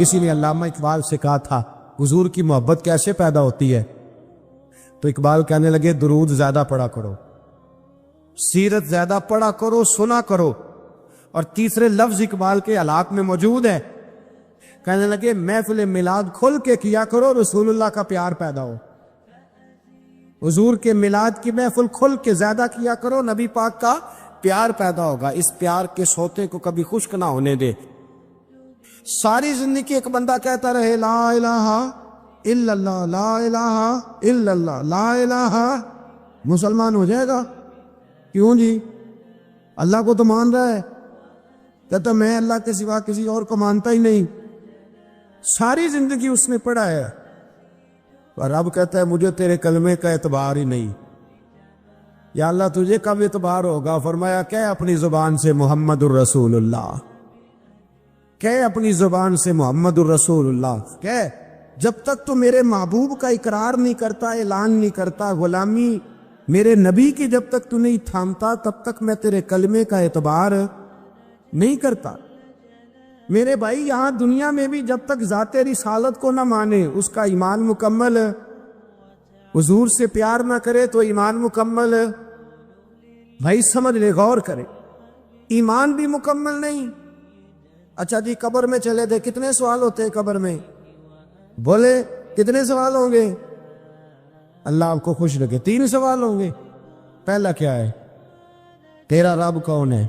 کسی نے علامہ اقبال سے کہا تھا حضور کی محبت کیسے پیدا ہوتی ہے، تو اقبال کہنے لگے درود زیادہ پڑھا کرو، سیرت زیادہ پڑھا کرو، سنا کرو۔ اور تیسرے لفظ اقبال کے حالات میں موجود ہے، کہنے لگے محفل میلاد کھل کے کیا کرو، رسول اللہ کا پیار پیدا ہو۔ حضور کے میلاد کی محفل کھل کے زیادہ کیا کرو، نبی پاک کا پیار پیدا ہوگا۔ اس پیار کے سوتے کو کبھی خشک نہ ہونے دے۔ ساری زندگی ایک بندہ کہتا رہے لا الہ الا اللہ، لا الہ الا اللہ، لا الہ، مسلمان ہو جائے گا؟ کیوں جی؟ اللہ کو تو مان رہا ہے، کہتا میں اللہ کے سوا کسی اور کو مانتا ہی نہیں۔ ساری زندگی اس نے پڑھا ہے، اور اب کہتا ہے مجھے تیرے کلمے کا اعتبار ہی نہیں۔ یا اللہ تجھے کب اعتبار ہوگا؟ فرمایا کہ اپنی زبان سے محمد الرسول اللہ، کہ اپنی زبان سے محمد الرسول اللہ، کہ جب تک تو میرے محبوب کا اقرار نہیں کرتا، اعلان نہیں کرتا، غلامی میرے نبی کی جب تک تو نہیں تھامتا، تب تک میں تیرے کلمے کا اعتبار نہیں کرتا۔ میرے بھائی یہاں دنیا میں بھی جب تک ذات رسالت کو نہ مانے، اس کا ایمان مکمل، حضور سے پیار نہ کرے تو ایمان مکمل، بھائی سمجھ لے، غور کرے، ایمان بھی مکمل نہیں۔ اچھا جی قبر میں چلے تھے، کتنے سوال ہوتے ہیں قبر میں؟ بولے کتنے سوال ہوں گے؟ اللہ آپ کو خوش رکھے، 3 سوال ہوں گے۔ پہلا کیا ہے؟ تیرا رب کون ہے؟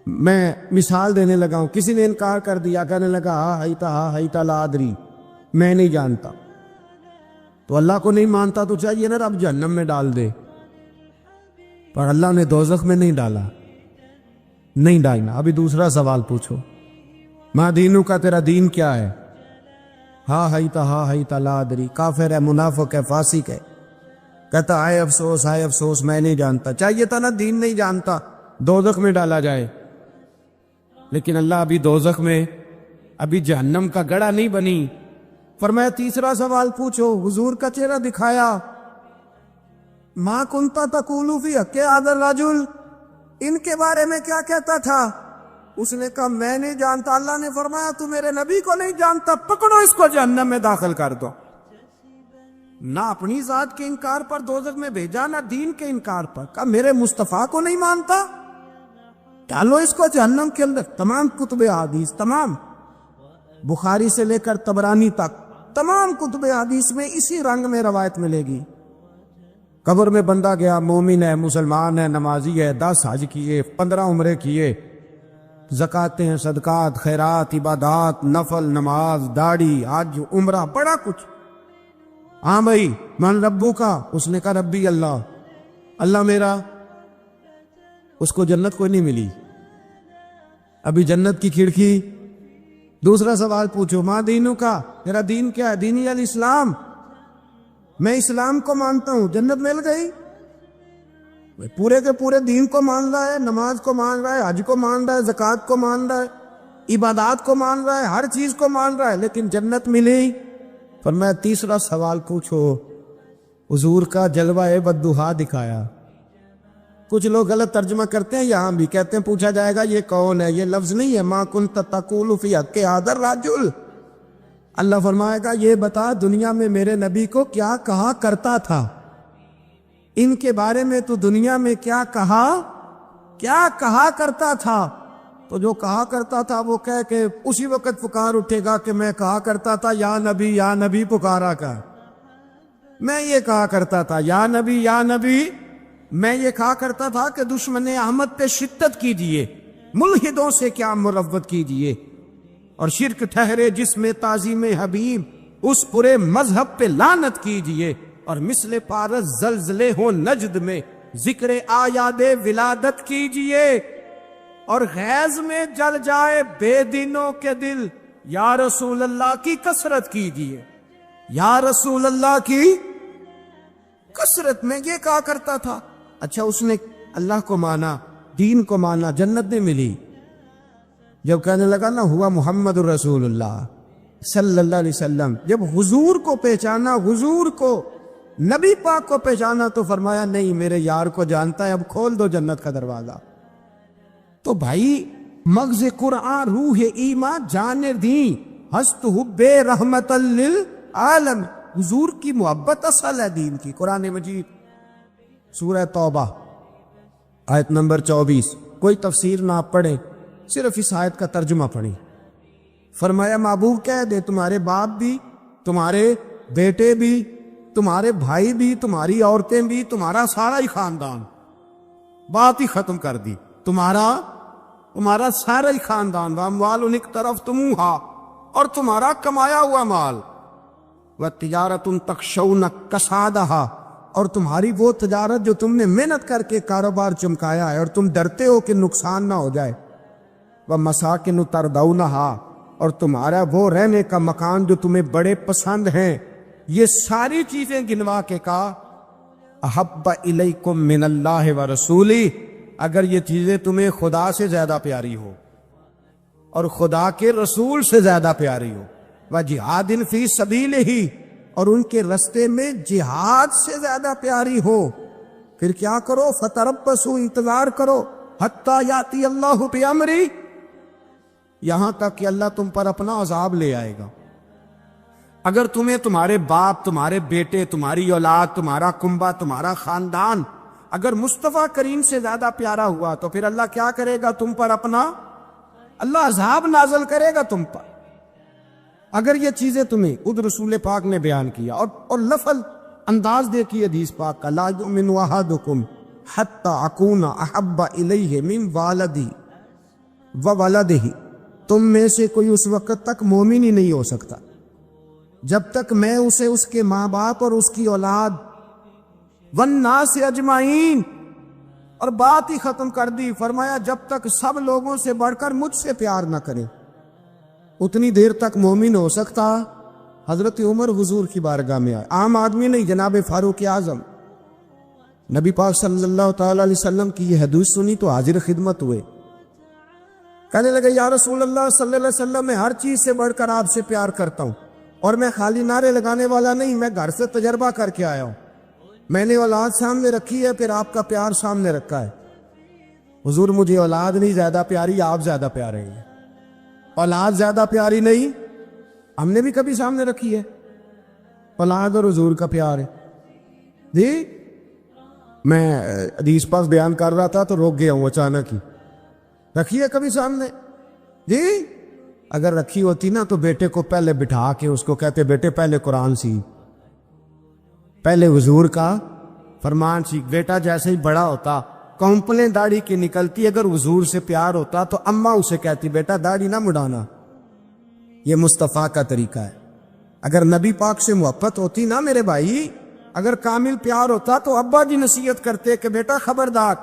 میں مثال دینے لگا ہوں، کسی نے انکار کر دیا، کہنے لگا ہا ہیتا لا ادری، میں نہیں جانتا، تو اللہ کو نہیں مانتا تو چاہیے نا رب جہنم میں ڈال دے، پر اللہ نے دوزخ میں نہیں ڈالا، نہیں ڈالنا۔ ابھی دوسرا سوال پوچھو، ما دینو کا، تیرا دین کیا ہے؟ ہا ہیتا لا ادری، کافر ہے، منافق ہے، فاسق ہے، کہتا ہائے افسوس میں نہیں جانتا۔ چاہیے تھا نا دین نہیں جانتا دوزخ میں ڈالا جائے، لیکن اللہ ابھی دوزخ میں، ابھی جہنم کا گڑھا نہیں بنی۔ فرمایا تیسرا سوال پوچھو، حضور کا چہرہ دکھایا، ما کنتا تقول فی حق ھذا الرجل، ان کے بارے میں کیا کہتا تھا؟ اس نے کہا میں نہیں جانتا۔ اللہ نے فرمایا تو میرے نبی کو نہیں جانتا، پکڑو اس کو جہنم میں داخل کر دو۔ نہ اپنی ذات کے انکار پر دوزخ میں بھیجا، نہ دین کے انکار پر، کہا میرے مصطفیٰ کو نہیں مانتا، ڈالو اس کو جہنم کے اندر۔ تمام کتب حدیث، تمام بخاری سے لے کر طبرانی تک، تمام کتب حدیث میں اسی رنگ میں روایت ملے گی۔ قبر میں بندہ گیا، مومن ہے، مسلمان ہے، نمازی ہے، 10 حج کیے، 15 عمرے کیے، زکاتیں، صدقات، خیرات، عبادات، نفل، نماز، داڑھی، حج، عمرہ، بڑا کچھ۔ ہاں بھائی من ربو کا، اس نے کہا ربی اللہ، اللہ میرا، اس کو جنت کوئی نہیں ملی، ابھی جنت کی کھڑکی۔ دوسرا سوال پوچھو، ما دینو کا، میرا دین کیا ہے؟ دینی الاسلام، میں اسلام کو مانتا ہوں، جنت مل گئی۔ پورے کے پورے دین کو مان رہا ہے، نماز کو مان رہا ہے، حج کو مان رہا ہے، زکوٰۃ کو مان رہا ہے، عبادات کو مان رہا ہے، ہر چیز کو مان رہا ہے، لیکن جنت ملی۔ فرمایا تیسرا سوال پوچھو، حضور کا جلوہ بدوحا دکھایا۔ کچھ لوگ غلط ترجمہ کرتے ہیں، یہاں بھی کہتے ہیں پوچھا جائے گا یہ کون ہے، یہ لفظ نہیں ہے، ما کنت تقول فی حق ھذا الرجل۔ اللہ فرمائے گا یہ بتا دنیا میں میرے نبی کو کیا کہا کرتا تھا، ان کے بارے میں تو دنیا میں کیا کہا کرتا تھا۔ تو جو کہا کرتا تھا وہ کہہ کے اسی وقت پکار اٹھے گا کہ میں کہا کرتا تھا یا نبی پکارا کر، میں یہ کہا کرتا تھا یا نبی، میں یہ کہا کرتا تھا کہ دشمن احمد پہ شدت کیجئے، ملحدوں سے کیا مروت کیجئے، اور شرک ٹھہرے جس میں تعظیم حبیب، اس پورے مذہب پہ لعنت کیجئے، اور مثل پارس زلزلے ہو نجد میں ذکر آیاد ولادت کیجئے، اور غیظ میں جل جائے بے دینوں کے دل، یا رسول اللہ کی کثرت کیجئے، یا رسول اللہ کی کثرت میں یہ کہا کرتا تھا۔ اچھا اس نے اللہ کو مانا، دین کو مانا، جنت نہیں ملی۔ جب کہنے لگا نا ہوا محمد الرسول اللہ صلی اللہ علیہ وسلم، جب حضور کو پہچانا، حضور کو، نبی پاک کو پہچانا، تو فرمایا نہیں میرے یار کو جانتا ہے، اب کھول دو جنت کا دروازہ۔ تو بھائی مغز قرآن، روح ایمان، جان دین، ہست حب رحمت للعالم. حضور کی محبت اصل ہے دین کی. قرآن مجید سورہ توبہ آیت نمبر 24. کوئی تفسیر نہ پڑھیں، صرف اس آیت کا ترجمہ پڑھیں. فرمایا محبوب کہہ دے تمہارے باپ بھی، تمہارے بیٹے بھی، تمہارے بھائی بھی، تمہاری عورتیں بھی، تمہارا سارا ہی خاندان. بات ہی ختم کر دی. تمہارا سارا ہی خاندان. واموال اقترفتموها، اور تمہارا کمایا ہوا مال. وتجارۃ تخشون کسادها، اور تمہاری وہ تجارت جو تم نے محنت کر کے کاروبار چمکایا ہے اور تم ڈرتے ہو کہ نقصان نہ ہو جائے. ومساکن ترضونها، اور تمہارا وہ رہنے کا مکان جو تمہیں بڑے پسند ہیں. یہ ساری چیزیں گنوا کے کہا احب الیکم من اللہ ورسولہ، اگر یہ چیزیں تمہیں خدا سے زیادہ پیاری ہو اور خدا کے رسول سے زیادہ پیاری ہو، وجہاد فی سبیلہ، اور ان کے رستے میں جہاد سے زیادہ پیاری ہو، پھر کیا کرو؟ فتربصوا، انتظار کرو، حتی یاتی اللہ بامرہ، یہاں تک کہ اللہ تم پر اپنا عذاب لے آئے گا. اگر تمہیں تمہارے باپ، تمہارے بیٹے، تمہاری اولاد، تمہارا کنبہ، تمہارا خاندان اگر مصطفیٰ کریم سے زیادہ پیارا ہوا تو پھر اللہ کیا کرے گا تم پر؟ اپنا اللہ عذاب نازل کرے گا تم پر. اگر یہ چیزیں تمہیں خود رسول پاک نے بیان کیا اور لفظ انداز دیکھیے حدیث پاک کا، لا یؤمن احدکم حتی اکون احب الیہ من والدی وولدہ، تم میں سے کوئی اس وقت تک مومن ہی نہیں ہو سکتا جب تک میں اسے اس کے ماں باپ اور اس کی اولاد والناس اجمعین، اور بات ہی ختم کر دی. فرمایا جب تک سب لوگوں سے بڑھ کر مجھ سے پیار نہ کرے اتنی دیر تک مومن ہو سکتا. حضرت عمر حضور کی بارگاہ میں آئے، عام آدمی نہیں، جناب فاروق اعظم. نبی پاک صلی اللہ تعالی علیہ وسلم کی یہ حدیث سنی تو حاضر خدمت ہوئے. کہنے لگے یا رسول اللہ صلی اللہ علیہ وسلم، میں ہر چیز سے بڑھ کر آپ سے پیار کرتا ہوں، اور میں خالی نعرے لگانے والا نہیں، میں گھر سے تجربہ کر کے آیا ہوں. میں نے اولاد سامنے رکھی ہے، پھر آپ کا پیار سامنے رکھا ہے. حضور مجھے اولاد نہیں زیادہ پیاری، آپ زیادہ پیارے ہیں. اولاد زیادہ پیاری نہیں، ہم نے بھی کبھی سامنے رکھی ہے. اولاد اور حضور کا پیار ہے. جی میں حدیث پاک بیان کر رہا تھا تو روک گیا ہوں اچانک ہی. رکھی ہے کبھی سامنے؟ جی اگر رکھی ہوتی نا تو بیٹے کو پہلے بٹھا کے اس کو کہتے بیٹے پہلے قرآن سیکھ، پہلے حضور کا فرمان سیکھ. بیٹا جیسے ہی بڑا ہوتا کمپلیں داڑھی کی نکلتی، اگر حضور سے پیار ہوتا تو اماں اسے کہتی بیٹا داڑھی نہ مڈانا. یہ مصطفیٰ کا طریقہ ہے. اگر نبی پاک سے محبت ہوتی نا میرے بھائی، اگر کامل پیار ہوتا تو ابا جی نصیحت کرتے کہ بیٹا خبردار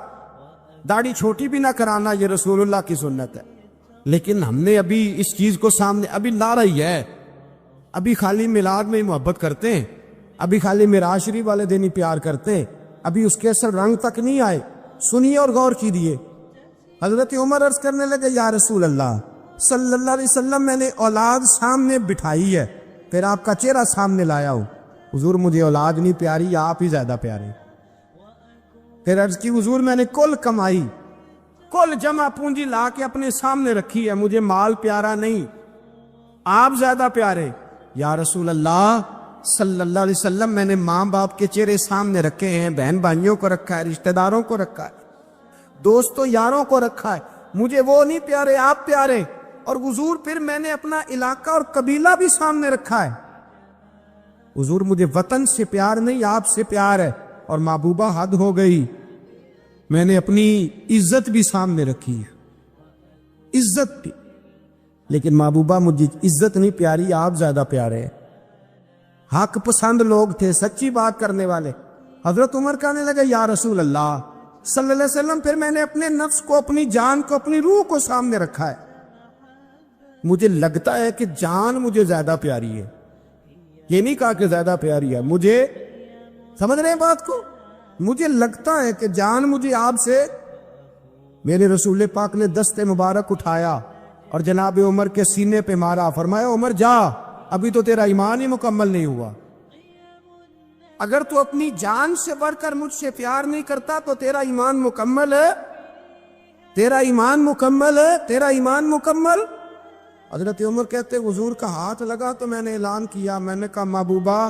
داڑھی چھوٹی بھی نہ کرانا، یہ رسول اللہ کی سنت ہے. لیکن ہم نے ابھی اس چیز کو سامنے ابھی لا رہی ہے. ابھی خالی میلاد میں ہی محبت کرتے ہیں، ابھی خالی معراج شریف والے دن ہی پیار کرتے ہیں، ابھی اس کے اصل رنگ تک نہیں آئے. سنیے اور غور کیجیے. حضرت عمر عرض کرنے لگے یا رسول اللہ صلی اللہ علیہ وسلم، میں نے اولاد سامنے بٹھائی ہے، پھر آپ کا چہرہ سامنے لایا ہوں. حضور مجھے اولاد نہیں پیاری، آپ ہی زیادہ پیارے. پھر عرض کی حضور میں نے کل کمائی، کل جمع پونجی لا کے اپنے سامنے رکھی ہے، مجھے مال پیارا نہیں، آپ زیادہ پیارے. یا رسول اللہ صلی اللہ علیہ وسلم، میں نے ماں باپ کے چہرے سامنے رکھے ہیں، بہن بھائیوں کو رکھا ہے، رشتہ داروں کو رکھا ہے، دوستوں یاروں کو رکھا ہے، مجھے وہ نہیں پیارے، آپ پیارے. اور حضور پھر میں نے اپنا علاقہ اور قبیلہ بھی سامنے رکھا ہے. حضور مجھے وطن سے پیار نہیں، آپ سے پیار ہے. اور محبوبہ حد ہو گئی، میں نے اپنی عزت بھی سامنے رکھی ہے، عزت بھی. لیکن محبوبہ مجھے عزت نہیں پیاری، آپ زیادہ پیارے ہیں. حق پسند لوگ تھے، سچی بات کرنے والے. حضرت عمر کہنے لگے یا رسول اللہ صلی اللہ علیہ وسلم، پھر میں نے اپنے نفس کو، اپنی جان کو، اپنی روح کو سامنے رکھا ہے. مجھے لگتا ہے کہ جان مجھے زیادہ پیاری ہے. یہ نہیں کہا کہ زیادہ پیاری ہے، مجھے سمجھ رہے ہیں بات کو؟ مجھے لگتا ہے کہ جان مجھے آپ سے. میرے رسول پاک نے دست مبارک اٹھایا اور جناب عمر کے سینے پہ مارا، فرمایا عمر جا، ابھی تو تیرا ایمان ہی مکمل نہیں ہوا. اگر تو اپنی جان سے بڑھ کر مجھ سے پیار نہیں کرتا تو تیرا ایمان مکمل ہے، تیرا ایمان مکمل ہے، تیرا ایمان مکمل حضرت عمر کہتے حضور کا ہاتھ لگا تو میں نے اعلان کیا، میں نے کہا محبوبہ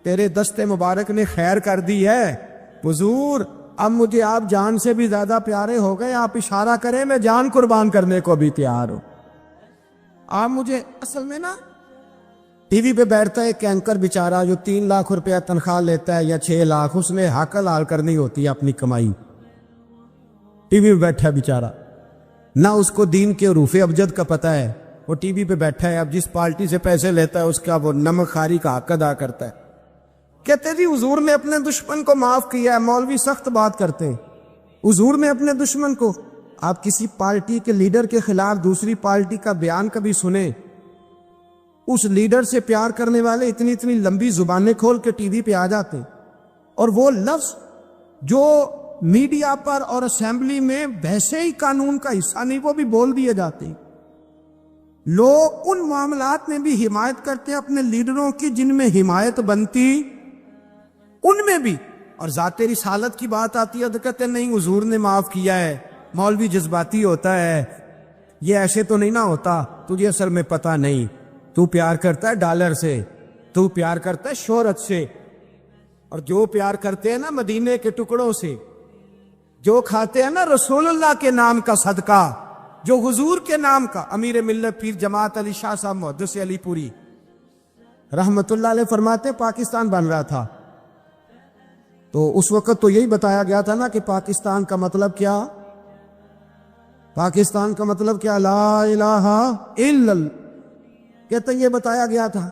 تیرے دست مبارک نے خیر کر دی ہے، حضور اب مجھے آپ جان سے بھی زیادہ پیارے ہو گئے، آپ اشارہ کریں میں جان قربان کرنے کو بھی تیار ہوں۔ آپ مجھے اصل میں نا ٹی وی پہ بیٹھتا ہے ایک اینکر بیچارہ جو 3 لاکھ روپیہ تنخواہ لیتا ہے یا 6 لاکھ، اس نے حق حلال کرنی ہوتی ہے اپنی کمائی، ٹی وی پہ بیٹھا ہے بیچارہ، نہ اس کو دین کے حروف ابجد کا پتہ ہے، وہ ٹی وی پہ بیٹھا ہے، اب جس پارٹی سے پیسے لیتا ہے اس کا وہ نمک خاری کا حق ادا کرتا ہے۔ کہتے جی حضور نے اپنے دشمن کو معاف کیا ہے، مولوی سخت بات کرتے ہیں، حضور نے اپنے دشمن کو، آپ کسی پارٹی کے لیڈر کے خلاف دوسری پارٹی کا بیان کبھی سنیں، اس لیڈر سے پیار کرنے والے اتنی لمبی زبانیں کھول کے ٹی وی پہ آ جاتے ہیں، اور وہ لفظ جو میڈیا پر اور اسمبلی میں ویسے ہی قانون کا حصہ نہیں وہ بھی بول دیے جاتے ہیں۔ لوگ ان معاملات میں بھی حمایت کرتے ہیں اپنے لیڈروں کی جن میں حمایت بنتی ان میں بھی، اور ذات رسالت کی بات آتی ہے تو کہتے ہیں نہیں حضور نے معاف کیا ہے، مولوی جذباتی ہوتا ہے، یہ ایسے تو نہیں نہ ہوتا، تجھے اصل میں پتہ نہیں، تو پیار کرتا ہے ڈالر سے، تو پیار کرتا ہے شہرت سے، اور جو پیار کرتے ہیں نا مدینے کے ٹکڑوں سے، جو کھاتے ہیں نا رسول اللہ کے نام کا صدقہ، جو حضور کے نام کا، امیر ملت پیر جماعت علی شاہ صاحب محدث علی پوری رحمت اللہ علیہ فرماتے پاکستان بن رہا تھا تو اس وقت تو یہی بتایا گیا تھا نا کہ پاکستان کا مطلب کیا، پاکستان کا مطلب کیا، لا الہ الا اللہ، کہتے یہ بتایا گیا تھا۔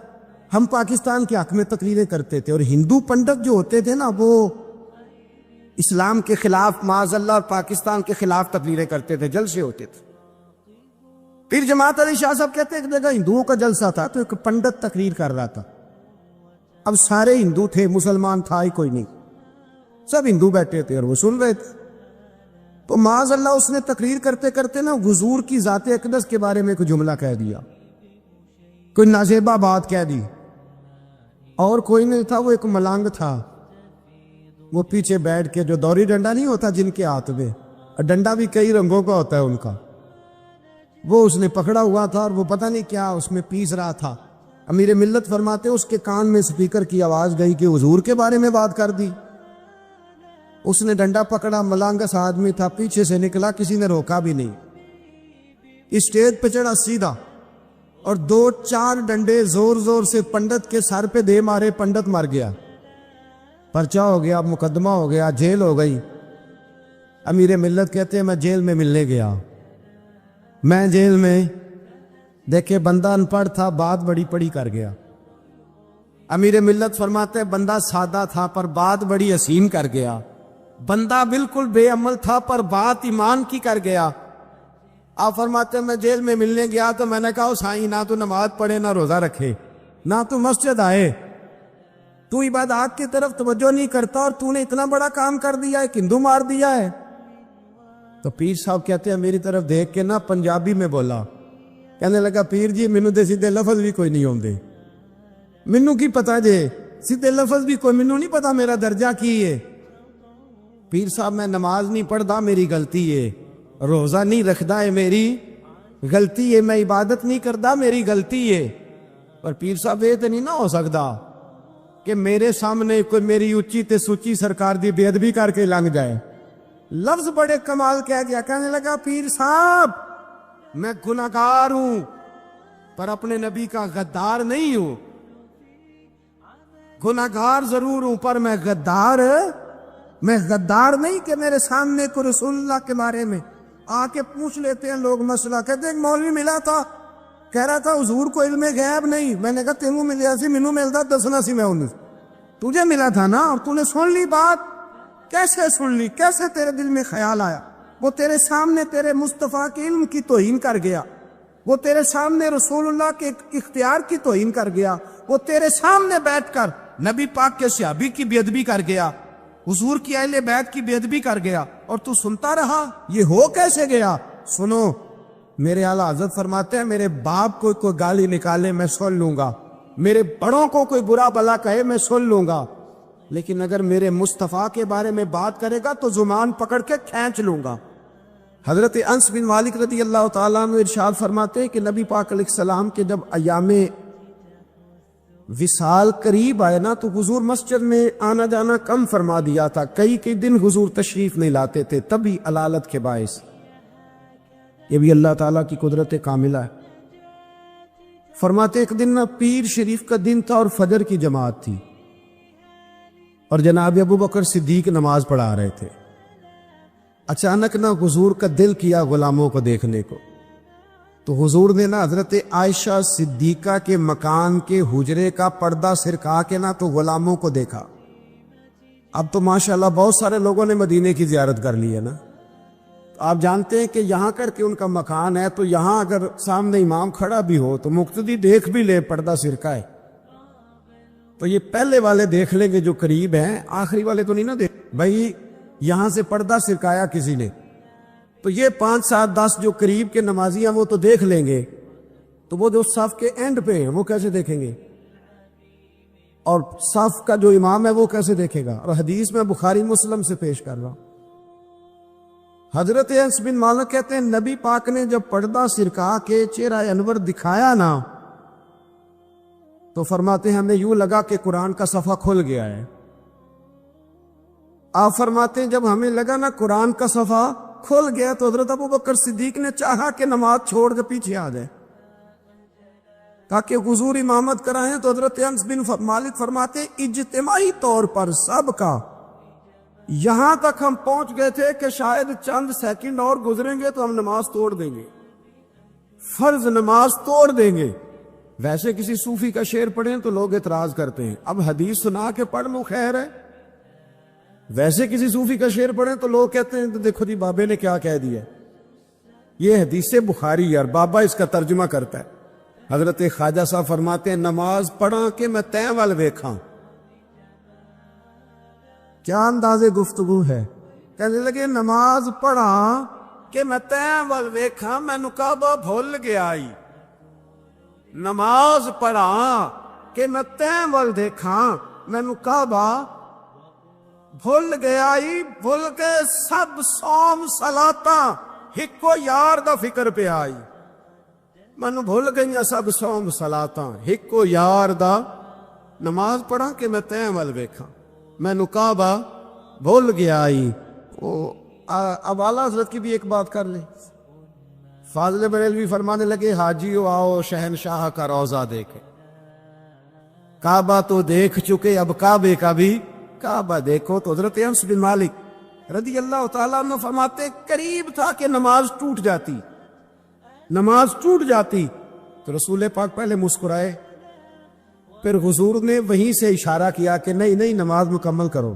ہم پاکستان کے حق میں تقریریں کرتے تھے، اور ہندو پنڈت جو ہوتے تھے نا وہ اسلام کے خلاف معاذ اللہ اور پاکستان کے خلاف تقریریں کرتے تھے، جلسے ہوتے تھے۔ پھر جماعت علی شاہ صاحب کہتے ایک جگہ ہندوؤں کا جلسہ تھا تو ایک پنڈت تقریر کر رہا تھا، اب سارے ہندو تھے، مسلمان تھا ہی کوئی نہیں، سب ہندو بیٹھے تھے اور وہ سن رہے تھے، تو معاذ اللہ اس نے تقریر کرتے کرتے نا حضور کی ذات اقدس کے بارے میں کوئی جملہ کہہ دیا، کوئی نازیبہ بات کہہ دی، اور کوئی نہیں تھا، وہ ایک ملنگ تھا، وہ پیچھے بیٹھ کے، جو دوری ڈنڈا نہیں ہوتا جن کے ہاتھ میں، ڈنڈا بھی کئی رنگوں کا ہوتا ہے ان کا، وہ اس نے پکڑا ہوا تھا اور وہ پتہ نہیں کیا اس میں پیس رہا تھا۔ امیر ملت فرماتے اس کے کان میں سپیکر کی آواز گئی کہ حضور کے بارے میں بات کر دی، اس نے ڈنڈا پکڑا، ملانگس آدمی تھا، پیچھے سے نکلا، کسی نے روکا بھی نہیں، اسٹیج پہ چڑھا سیدھا اور 2-4 ڈنڈے زور زور سے پنڈت کے سر پہ دے مارے، پنڈت مر گیا، پرچہ ہو گیا، مقدمہ ہو گیا، جیل ہو گئی۔ امیر ملت کہتے ہیں میں جیل میں ملنے گیا، میں جیل میں دیکھے بندہ ان پڑھ تھا، بات بڑی پڑی کر گیا۔ امیر ملت فرماتے ہیں بندہ سادہ تھا پر بات بڑی حسین کر گیا، بندہ بالکل بے عمل تھا پر بات ایمان کی کر گیا۔ آپ فرماتے ہیں میں جیل میں ملنے گیا تو میں نے کہا سائیں نہ تو نماز پڑھے نہ روزہ رکھے نہ تو مسجد آئے، تو عبادات کی طرف توجہ نہیں کرتا اور تو نے اتنا بڑا کام کر دیا ہے، ہندو مار دیا ہے۔ تو پیر صاحب کہتے ہیں میری طرف دیکھ کے نا پنجابی میں بولا، کہنے لگا پیر جی مینو دے سیدھے لفظ بھی کوئی نہیں ہوندے، مینو کی پتا جے سیدھے لفظ بھی کوئی، مینو نہیں پتا میرا درجہ کی ہے۔ پیر صاحب میں نماز نہیں پڑھدا میری غلطی ہے، روزہ نہیں رکھدا ہے میری غلطی ہے، میں عبادت نہیں کردا میری غلطی ہے، پر پیر صاحب یہ تو نہیں نہ ہو سکتا کہ میرے سامنے کوئی میری اچھی تے سچی سرکار دی بے ادبی کر کے لنگ جائے۔ لفظ بڑے کمال کہہ گیا، کہنے لگا پیر صاحب میں گناہگار ہوں پر اپنے نبی کا غدار نہیں ہوں، گناہگار ضرور ہوں پر میں غدار نہیں کہ میرے سامنے کو رسول اللہ کے بارے میں آ کے پوچھ لیتے ہیں لوگ مسئلہ، کہتے ہیں ایک مولوی ملا تھا کہہ رہا تھا حضور کو علم غیب نہیں، میں نے کہا تینوں ملیا سی مینوں ملتا دسنا سی، میں انہیں تجھے ملا تھا نا اور تو نے سن لی بات، کیسے سن لی، کیسے تیرے دل میں خیال آیا؟ وہ تیرے سامنے تیرے مصطفیٰ کے علم کی توہین کر گیا، وہ تیرے سامنے رسول اللہ کے اختیار کی توہین کر گیا، وہ تیرے سامنے بیٹھ کر نبی پاک کے صحابی کی بے ادبی کر گیا، حضور کی اہل بیت کی بے ادبی کر گیا، اور تو سنتا رہا، یہ ہو کیسے گیا؟ سنو میرے اعلیٰ حضرت فرماتے ہیں میرے باپ کو کوئی گالی نکالے میں سن لوں گا، میرے بڑوں کو کوئی برا بلا کہے میں سن لوں گا، لیکن اگر میرے مصطفیٰ کے بارے میں بات کرے گا تو زبان پکڑ کے کھینچ لوں گا۔ حضرت انس بن مالک رضی اللہ تعالیٰ عنہ ارشاد فرماتے ہیں کہ نبی پاک علیہ السلام کے جب ایام وصال قریب آئے نا تو حضور مسجد میں آنا جانا کم فرما دیا تھا، کئی دن حضور تشریف نہیں لاتے تھے، تبھی علالت کے باعث۔ یہ بھی اللہ تعالیٰ کی قدرت کاملہ ہے۔ فرماتے ایک دن نا پیر شریف کا دن تھا اور فجر کی جماعت تھی، اور جناب ابو بکر صدیق نماز پڑھا رہے تھے۔ اچانک نا حضور کا دل کیا غلاموں کو دیکھنے کو، تو حضور نے نا حضرت عائشہ صدیقہ کے مکان کے حجرے کا پردہ سرکا کے نا تو غلاموں کو دیکھا۔ اب تو ماشاءاللہ بہت سارے لوگوں نے مدینے کی زیارت کر لی ہے نا، آپ جانتے ہیں کہ یہاں کر کے ان کا مکان ہے، تو یہاں اگر سامنے امام کھڑا بھی ہو تو مقتدی دیکھ بھی لے پردہ سرکائے، تو یہ پہلے والے دیکھ لیں گے جو قریب ہیں، آخری والے تو نہیں نا دیکھ بھائی یہاں سے پردہ سرکایا کسی نے، تو یہ 5 7 10 جو قریب کے نمازی ہیں وہ تو دیکھ لیں گے، تو وہ جو صف کے اینڈ پہ ہیں وہ کیسے دیکھیں گے، اور صف کا جو امام ہے وہ کیسے دیکھے گا؟ اور حدیث میں بخاری مسلم سے پیش کر رہا ہوں، حضرت انس بن مالک کہتے ہیں نبی پاک نے جب پردہ سرکا کے چہرہ انور دکھایا نا تو فرماتے ہیں ہمیں یوں لگا کہ قرآن کا صفحہ کھل گیا ہے۔ آپ فرماتے ہیں جب ہمیں لگا نا قرآن کا صفحہ کھل گیا تو حضرت ابو بکر صدیق نے چاہا کہ نماز چھوڑ کے پیچھے آ جائے تاکہ حضور امامت کرائیں، تو حضرت انس بن مالک فرماتے ہیں اجتماعی طور پر سب کا یہاں تک ہم پہنچ گئے تھے کہ شاید چند سیکنڈ اور گزریں گے تو ہم نماز توڑ دیں گے، فرض نماز توڑ دیں گے۔ ویسے کسی صوفی کا شعر پڑھیں تو لوگ اعتراض کرتے ہیں، اب حدیث سنا کے پڑھ لو خیر ہے، ویسے کسی صوفی کا شعر پڑھیں تو لوگ کہتے ہیں دیکھو جی بابے نے کیا کہہ دیا، یہ حدیث بخاری ہے اور بابا اس کا ترجمہ کرتا ہے۔ حضرت خواجہ صاحب فرماتے ہیں نماز پڑھا کہ میں تیں وال ویکھاں، کیا انداز گفتگو ہے، کہنے لگے نماز پڑھا کہ میں تیں وال ویکھاں مینوں کعبہ بھول گیا آئی، نماز پڑھا کہ میں تیں وال دیکھاں مینوں کعبہ بھول گیا آئی، بھول کے سب سوم صلاتاں ہکو یار دا فکر پہ آئی، مینوں بھول گئیاں سب سوم صلاتاں ہکو یار دا، نماز پڑھا کہ میں تیں وال ویکھاں مینوں کعبہ بھول گیا آئی۔ اب اعلیٰ حضرت کی بھی ایک بات کر لیں، فاضل بریلوی فرمانے لگے حاجیو آؤ شہنشاہ کا روضہ دیکھے، کعبہ تو دیکھ چکے اب کعبے کا بھی کعبہ دیکھو۔ تو حضرت انس بن مالک رضی اللہ تعالیٰ عنہ فرماتے قریب تھا کہ نماز ٹوٹ جاتی، نماز ٹوٹ جاتی تو رسول پاک پہلے مسکرائے، پھر حضور نے وہیں سے اشارہ کیا کہ نہیں نماز مکمل کرو۔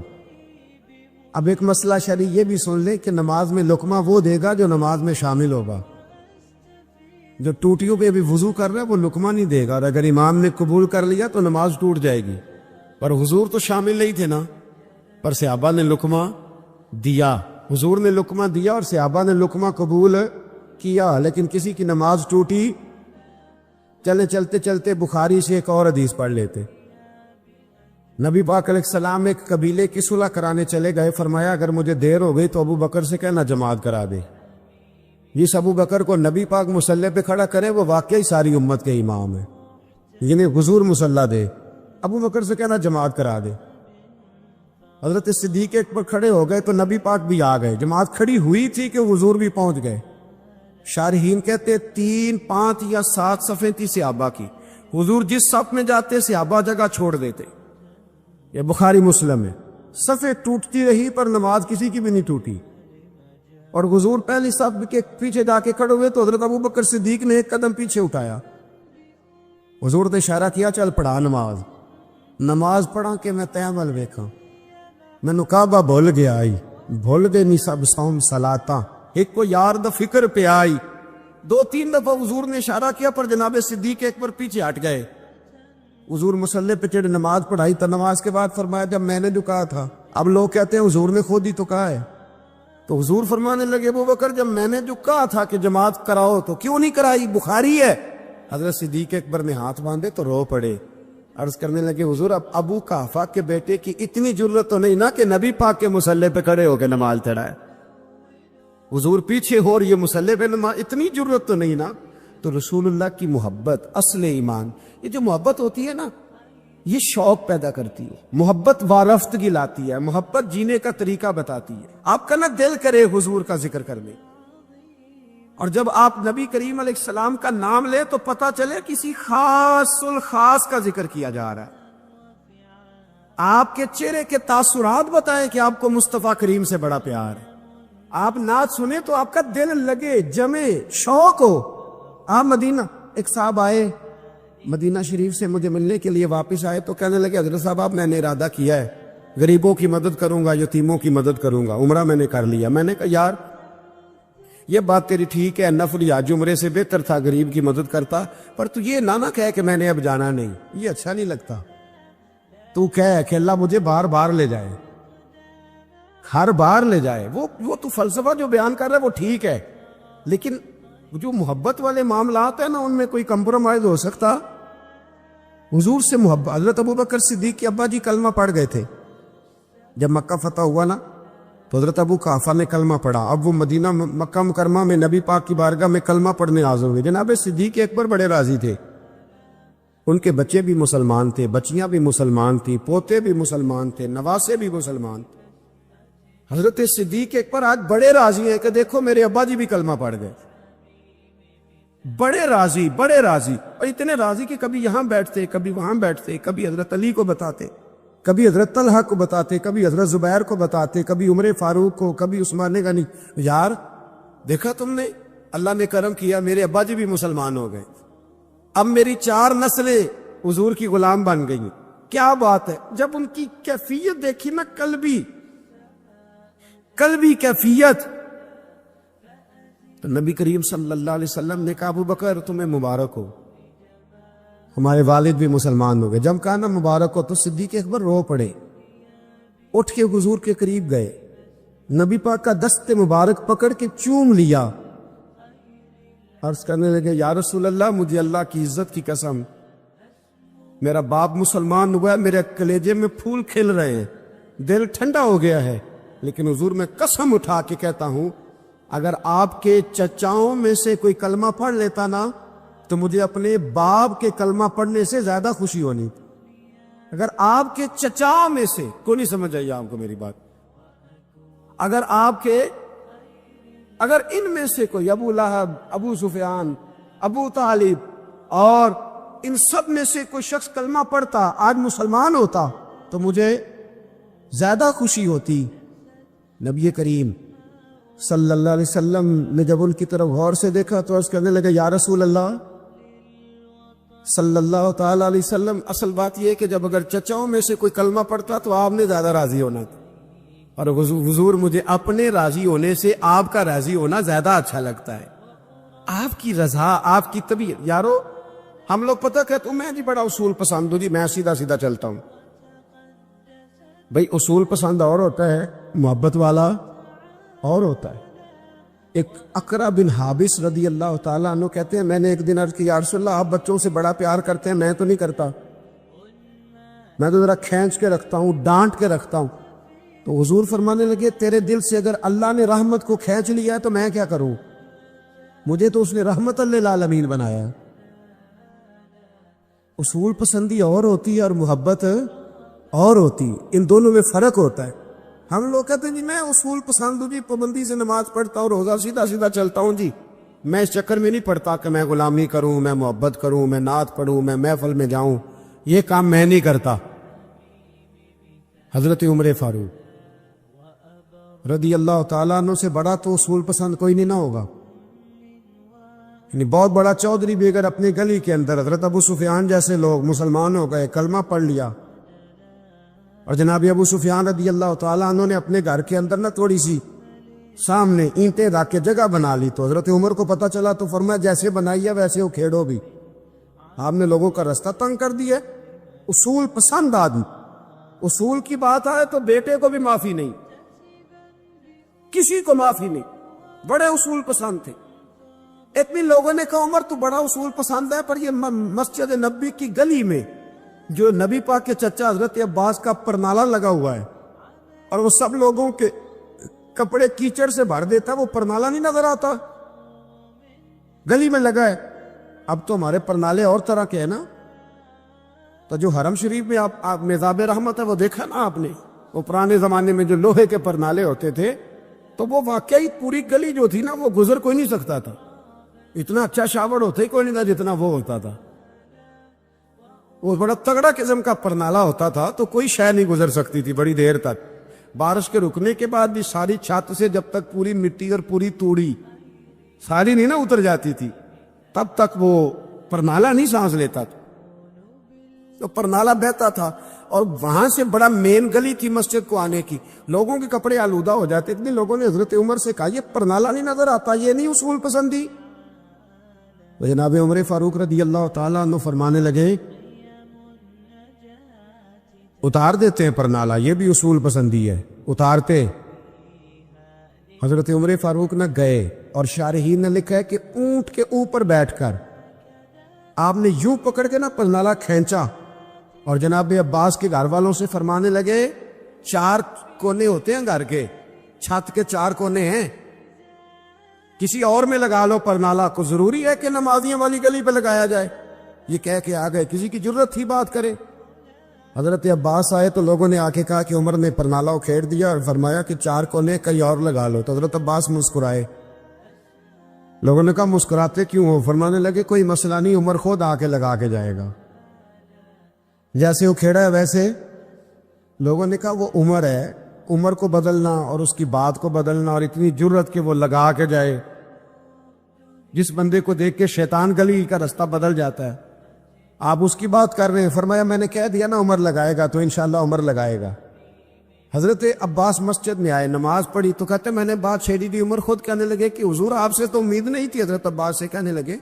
اب ایک مسئلہ شرعی یہ بھی سن لیں کہ نماز میں لقمہ وہ دے گا جو نماز میں شامل ہوگا، جو ٹوٹیوں پہ بھی وضو کر رہا ہے وہ لقمہ نہیں دے گا، اور اگر امام نے قبول کر لیا تو نماز ٹوٹ جائے گی، پر حضور تو شامل نہیں تھے نا، پر صحابہ نے لقمہ دیا، حضور نے لقمہ دیا اور صحابہ نے لقمہ قبول کیا، لیکن کسی کی نماز ٹوٹی، چلتے چلتے بخاری سے ایک اور حدیث پڑھ لیتے۔ نبی پاک علیہ السلام ایک قبیلے کی صلح کرانے چلے گئے، فرمایا اگر مجھے دیر ہو گئی تو ابو بکر سے کہنا جماعت کرا دے، جس ابو بکر کو نبی پاک مصلی پہ کھڑا کرے وہ واقعی ساری امت کے امام ہے، یعنی حضور مصلی دے، ابو بکر سے کہنا جماعت کرا دے۔ حضرت صدیق ایک پر کھڑے ہو گئے تو نبی پاک بھی آ گئے، جماعت کھڑی ہوئی تھی کہ حضور بھی پہنچ گئے۔ شارحین کہتے 3 5 یا 7 صفیں تھی صحابہ کی، حضور جس صف میں جاتے صحابہ جگہ چھوڑ دیتے، یہ بخاری مسلم ہے، صفیں ٹوٹتی رہی پر نماز کسی کی بھی نہیں ٹوٹی، اور حضور پہلی صف کے پیچھے جا کے کھڑے ہوئے تو حضرت ابو بکر صدیق نے ایک قدم پیچھے اٹھایا، حضور نے اشارہ کیا چل پڑھا نماز، نماز پڑھا کہ میں تیمل ویکھاں مینوں کعبہ بھول گیا آئی، بھول گئے نہیں سب سوم صلاتاں ایک کو یار دا فکر پہ آئی۔ 2-3 دفعہ حضور نے اشارہ کیا پر جناب صدیق ایک پر پیچھے ہٹ گئے، حضور مصلی پہ چڑھ نماز پڑھائی، تو نماز کے بعد فرمایا جب میں نے جو کہا تھا، اب لوگ کہتے ہیں حضور نے خود ہی تو کہا ہے، تو حضور فرمانے لگے ابو بکر جب میں نے جو کہا تھا کہ جماعت کراؤ تو کیوں نہیں کرائی، بخاری ہے۔ حضرت صدیق اکبر نے ہاتھ باندھے تو رو پڑے، عرض کرنے لگے حضور اب ابو قحافہ کے بیٹے کی اتنی جرت تو نہیں نا کہ نبی پاک کے مصلی پہ کھڑے ہو کے نماز چڑھائے، حضور پیچھے ہو اور یہ مصلی پہ نماز، اتنی ضرورت تو نہیں نا. تو رسول اللہ کی محبت اصل ایمان. یہ جو محبت ہوتی ہے نا، یہ شوق پیدا کرتی ہے، محبت وارفتگی لاتی ہے، محبت جینے کا طریقہ بتاتی ہے. آپ کا نا دل کرے حضور کا ذکر کرنے، اور جب آپ نبی کریم علیہ السلام کا نام لے تو پتہ چلے کسی خاص الخاص کا ذکر کیا جا رہا ہے. آپ کے چہرے کے تاثرات بتائیں کہ آپ کو مصطفیٰ کریم سے بڑا پیار ہے. آپ نعت سنیں تو آپ کا دل لگے، جمے، شوق ہو. آپ مدینہ، ایک صاحب آئے مدینہ شریف سے مجھے ملنے کے لیے، واپس آئے تو کہنے لگے حضرت صاحب آپ، میں نے ارادہ کیا ہے غریبوں کی مدد کروں گا، یتیموں کی مدد کروں گا، عمرہ میں نے کر لیا. میں نے کہا یار یہ بات تیری ٹھیک ہے، نفل یا عمرے سے بہتر تھا غریب کی مدد کرتا، پر تو یہ نہ کہے کہ میں نے اب جانا نہیں، یہ اچھا نہیں لگتا. تو کہے کہ اللہ مجھے بار بار لے جائے، ہر بار لے جائے. وہ تو فلسفہ جو بیان کر رہا ہے وہ ٹھیک ہے، لیکن جو محبت والے معاملات ہیں نا ان میں کوئی کمپرومائز ہو سکتا؟ حضور سے محبت. حضرت ابوبکر صدیق کے ابا جی کلمہ پڑھ گئے تھے جب مکہ فتح ہوا نا، تو حضرت ابو قحافہ نے کلمہ پڑھا. اب وہ مدینہ مکہ مکرمہ میں نبی پاک کی بارگاہ میں کلمہ پڑھنے حاضر ہوئے. جناب صدیق اکبر بڑے راضی تھے، ان کے بچے بھی مسلمان تھے، بچیاں بھی مسلمان تھیں، پوتے بھی مسلمان تھے، نواسے بھی مسلمان تھے. حضرت صدیق اکبر آج بڑے راضی ہیں کہ دیکھو میرے ابا جی بھی کلمہ پڑھ گئے. بڑے راضی، بڑے راضی، اور اتنے راضی کہ کبھی یہاں بیٹھتے، کبھی وہاں بیٹھتے، کبھی حضرت علی کو بتاتے، کبھی حضرت طلحہ کو بتاتے، کبھی حضرت زبیر کو بتاتے، کبھی عمر فاروق کو، کبھی عثمان غنی. یار دیکھا تم نے، اللہ نے کرم کیا، میرے ابا جی بھی مسلمان ہو گئے، اب میری 4 نسلیں حضور کی غلام بن گئی. کیا بات ہے. جب ان کی کیفیت دیکھی نا، قلبی کیفیت، تو نبی کریم صلی اللہ علیہ وسلم نے کہا ابو بکر تمہیں مبارک ہو، ہمارے والد بھی مسلمان ہو گئے. جب کہا نا مبارک ہو تو صدیق اکبر رو پڑے، اٹھ کے حضور کے قریب گئے، نبی پاک کا دست مبارک پکڑ کے چوم لیا، عرض کرنے لگے یا رسول اللہ مجھے اللہ کی عزت کی قسم، میرا باپ مسلمان ہوا ہے، میرے کلیجے میں پھول کھل رہے ہیں، دل ٹھنڈا ہو گیا ہے، لیکن حضور میں قسم اٹھا کے کہتا ہوں اگر آپ کے چچاؤں میں سے کوئی کلمہ پڑھ لیتا نا تو مجھے اپنے باپ کے کلمہ پڑھنے سے زیادہ خوشی ہونی تھی. اگر آپ کے چچاؤں میں سے کوئی نہیں، سمجھ آئیے آپ کو میری بات، اگر ان میں سے کوئی ابو لہب، ابو سفیان، ابو طالب اور ان سب میں سے کوئی شخص کلمہ پڑھتا، آج مسلمان ہوتا، تو مجھے زیادہ خوشی ہوتی. نبی کریم صلی اللہ علیہ وسلم نے جب ان کی طرف غور سے دیکھا تو عرض کرنے لگے یا رسول اللہ صلی اللہ تعالی علیہ وسلم، اصل بات یہ ہے کہ جب اگر چچاؤں میں سے کوئی کلمہ پڑھتا تو آپ نے زیادہ راضی ہونا تھا، اور حضور مجھے اپنے راضی ہونے سے آپ کا راضی ہونا زیادہ اچھا لگتا ہے. آپ کی رضا، آپ کی طبیعت. یارو ہم لوگ پتہ کہتے میں جی بڑا اصول پسند ہوں جی، میں سیدھا سیدھا چلتا ہوں. بھئی اصول پسند اور ہوتا ہے، محبت والا اور ہوتا ہے. ایک اقرا بن حابس رضی اللہ تعالیٰ عنہ کہتے ہیں میں نے ایک دن عرض کی یا رسول اللہ آپ بچوں سے بڑا پیار کرتے ہیں، میں تو نہیں کرتا، میں تو ذرا کھینچ کے رکھتا ہوں، ڈانٹ کے رکھتا ہوں. تو حضور فرمانے لگے تیرے دل سے اگر اللہ نے رحمت کو کھینچ لیا ہے تو میں کیا کروں، مجھے تو اس نے رحمت للعالمین بنایا. اصول پسندی اور ہوتی ہے اور محبت اور ہوتی، ان دونوں میں فرق ہوتا ہے. ہم لوگ کہتے ہیں جی میں اصول پسند ہوں جی، پابندی سے نماز پڑھتا ہوں، روزہ سیدھا سیدھا چلتا ہوں جی، میں اس چکر میں نہیں پڑھتا کہ میں غلامی کروں، میں محبت کروں، میں نعت پڑھوں، میں محفل میں جاؤں، یہ کام میں نہیں کرتا. حضرت عمر فاروق رضی اللہ تعالیٰ عنہ سے بڑا تو اصول پسند کوئی نہیں نہ ہوگا. یعنی بہت بڑا چودھری بھی اگر اپنی گلی کے اندر، حضرت ابو سفیان جیسے لوگ مسلمان ہو گئے، کلمہ پڑھ لیا، اور جناب ابو سفیان رضی اللہ تعالیٰ عنہ نے اپنے گھر کے اندر نہ تھوڑی سی سامنے اینٹیں رکھ کے جگہ بنا لی، تو حضرت عمر کو پتہ چلا تو فرمایا جیسے بنائی ہے ویسے وہ کھیڑو بھی، آپ نے لوگوں کا رستہ تنگ کر دیا. اصول پسند آدمی، اصول کی بات آئے تو بیٹے کو بھی معافی نہیں، کسی کو معافی نہیں، بڑے اصول پسند تھے. اتنی لوگوں نے کہا عمر تو بڑا اصول پسند ہے، پر یہ مسجد نبی کی گلی میں جو نبی پاک کے چچا حضرت عباس کا پرنالہ لگا ہوا ہے اور وہ سب لوگوں کے کپڑے کیچڑ سے بھر دیتا وہ پرنالا نہیں نظر آتا؟ گلی میں لگا ہے. اب تو ہمارے پرنالے اور طرح کے ہیں نا. تو جو حرم شریف میں آپ میزاب رحمت ہے وہ دیکھا نا آپ نے, وہ پرانے زمانے میں جو لوہے کے پرنالے ہوتے تھے, تو وہ واقعی پوری گلی جو تھی نا وہ گزر کوئی نہیں سکتا تھا. اتنا اچھا شاور ہوتا ہی کوئی نہیں تھا جتنا وہ ہوتا تھا. وہ بڑا تگڑا قسم کا پرنالا ہوتا تھا, تو کوئی شے نہیں گزر سکتی تھی بڑی دیر تک. بارش کے رکنے کے بعد بھی ساری چھت سے جب تک پوری مٹی اور پوری توڑی ساری نہیں نا اتر جاتی تھی, تب تک وہ پرنالا نہیں سانس لیتا تھا. تو پرنالا بہتا تھا, اور وہاں سے بڑا مین گلی تھی مسجد کو آنے کی. لوگوں کے کپڑے آلودہ ہو جاتے. اتنے لوگوں نے حضرت عمر سے کہا یہ پرنالا نہیں نظر آتا, یہ نہیں اصول پسندی. تو جناب عمر فاروق رضی اللہ تعالیٰ عنہ فرمانے لگے اتار دیتے ہیں پرنالا, یہ بھی اصول پسندی ہے. اتارتے. حضرت عمر فاروق نہ گئے, اور شارحین نے لکھا ہے کہ اونٹ کے اوپر بیٹھ کر آپ نے یوں پکڑ کے نا پرنالا کھینچا, اور جناب عباس کے گھر والوں سے فرمانے لگے 4 کونے ہوتے ہیں گھر کے, چھت کے 4 کونے ہیں, کسی اور میں لگا لو پرنالا, کو ضروری ہے کہ نمازیوں والی گلی پہ لگایا جائے؟ یہ کہہ کے آ گئے. کسی کی جرت تھی بات کرے؟ حضرت عباس آئے تو لوگوں نے آ کے کہا کہ عمر نے پرنالا اکھیڑ دیا اور فرمایا کہ 4 کونے کہیں اور لگا لو. تو حضرت عباس مسکرائے. لوگوں نے کہا مسکراتے کیوں ہو؟ فرمانے لگے کوئی مسئلہ نہیں, عمر خود آ کے لگا کے جائے گا. جیسے اکھیڑا ہے ویسے لوگوں نے کہا وہ عمر ہے, عمر کو بدلنا اور اس کی بات کو بدلنا, اور اتنی جرت کہ وہ لگا کے جائے. جس بندے کو دیکھ کے شیطان گلی کا رستہ بدل جاتا ہے, آپ اس کی بات کر رہے ہیں. فرمایا میں نے کہہ دیا نا عمر لگائے گا, تو انشاءاللہ عمر لگائے گا. حضرت عباس مسجد میں آئے, نماز پڑھی, تو کہتے میں نے بات چھیڑی دی. عمر خود کہنے لگے کہ حضور آپ سے تو امید نہیں تھی. حضرت عباس سے کہنے لگے